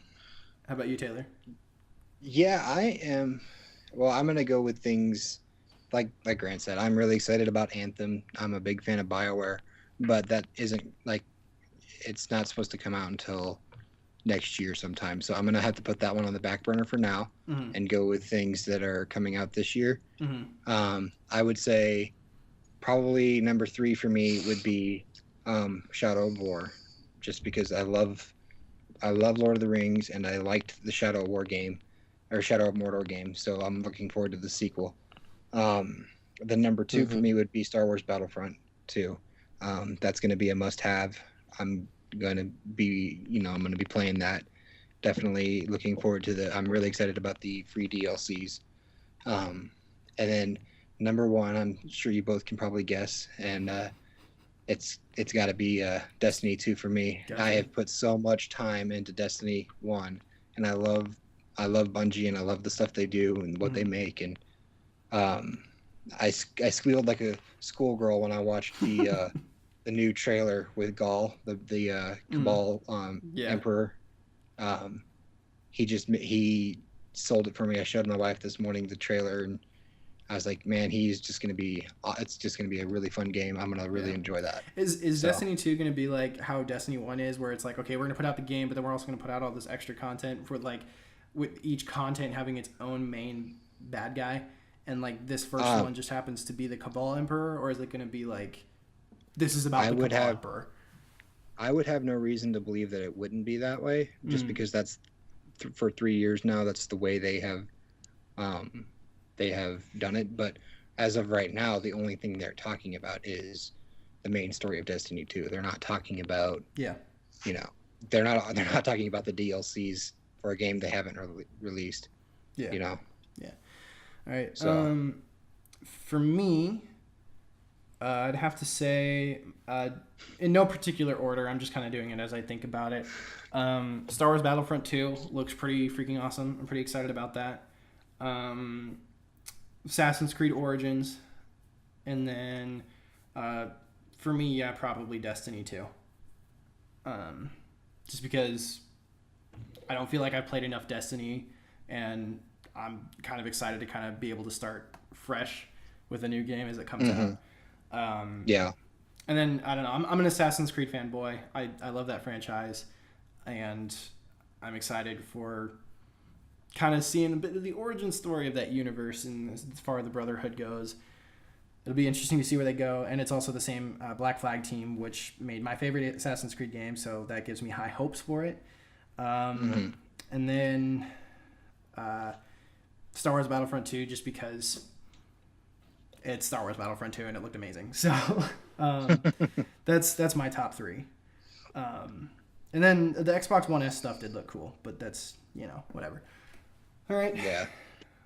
about you, Taylor? Yeah, I am. Well, I'm gonna go with things like Grant said. I'm really excited about Anthem. I'm a big fan of BioWare, but that isn't like it's not supposed to come out until next year sometime. So I'm gonna have to put that one on the back burner for now and go with things that are coming out this year. I would say probably number 3 for me would be Shadow of War, just because I love Lord of the Rings and I liked the Shadow of War game. Or Shadow of Mordor game, so I'm looking forward to the sequel. The number 2 for me would be Star Wars Battlefront 2. That's going to be a must-have. I'm going to be playing that. Definitely looking forward to I'm really excited about the free DLCs. And then number one, I'm sure you both can probably guess, and it's got to be Destiny 2 for me. Gotcha. I have put so much time into Destiny 1, and I love Bungie, and I love the stuff they do and what they make. And I squealed like a schoolgirl when I watched the the new trailer with Gaul, the Cabal Emperor. He sold it for me. I showed my wife this morning the trailer, and I was like, man, it's just gonna be a really fun game. I'm gonna really enjoy that. Is Destiny 2 gonna be like how Destiny 1 is, where it's like, okay, we're gonna put out the game, but then we're also gonna put out all this extra content for like, with each content having its own main bad guy, and like this first one just happens to be the Cabal Emperor, or is it gonna be like, this is about the Cabal Emperor? I would have no reason to believe that it wouldn't be that way, just because that's for 3 years now. That's the way they have done it. But as of right now, the only thing they're talking about is the main story of Destiny 2. They're not talking about they're not talking about the DLCs for a game they haven't released. Yeah. All right. So for me, I'd have to say, in no particular order, I'm just kind of doing it as I think about it. Star Wars Battlefront 2 looks pretty freaking awesome. I'm pretty excited about that. Assassin's Creed Origins. And then, for me, probably Destiny 2. Just because I don't feel like I've played enough Destiny, and I'm kind of excited to kind of be able to start fresh with a new game as it comes out. And then I don't know, I'm an Assassin's Creed fanboy. I love that franchise, and I'm excited for kind of seeing a bit of the origin story of that universe, and as far as the Brotherhood goes, it'll be interesting to see where they go. And it's also the same Black Flag team, which made my favorite Assassin's Creed game, so that gives me high hopes for it. And then Star Wars Battlefront 2, just because it's Star Wars Battlefront 2 and it looked amazing. So that's my top three. And then the Xbox One S stuff did look cool, but that's, whatever. All right. Yeah.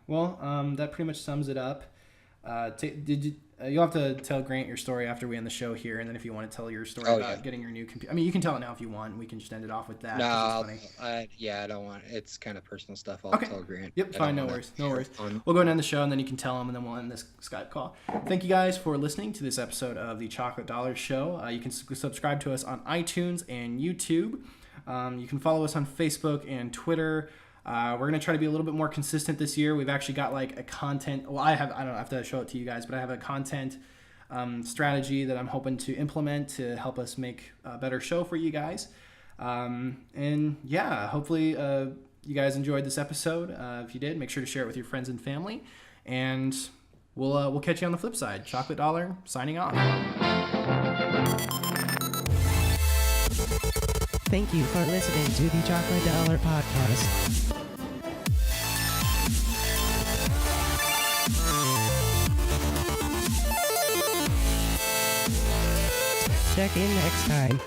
Well, that pretty much sums it up. You'll have to tell Grant your story after we end the show here, and then if you want to tell your story about getting your new computer, I mean, you can tell it now if you want. We can just end it off with that. No, I don't want. It's kind of personal stuff. I'll tell Grant. Yep, fine, no worries. We'll go ahead and end the show, and then you can tell him, and then we'll end this Skype call. Thank you guys for listening to this episode of the Chocolate Dollar Show. You can subscribe to us on iTunes and YouTube. You can follow us on Facebook and Twitter. We're going to try to be a little bit more consistent this year. We've actually got like a content, I have to show it to you guys, but I have a content strategy that I'm hoping to implement to help us make a better show for you guys. Hopefully you guys enjoyed this episode. If you did, make sure to share it with your friends and family, and we'll catch you on the flip side. Chocolate Dollar signing off. Thank you for listening to the Chocolate Dollar Podcast. Check in next time.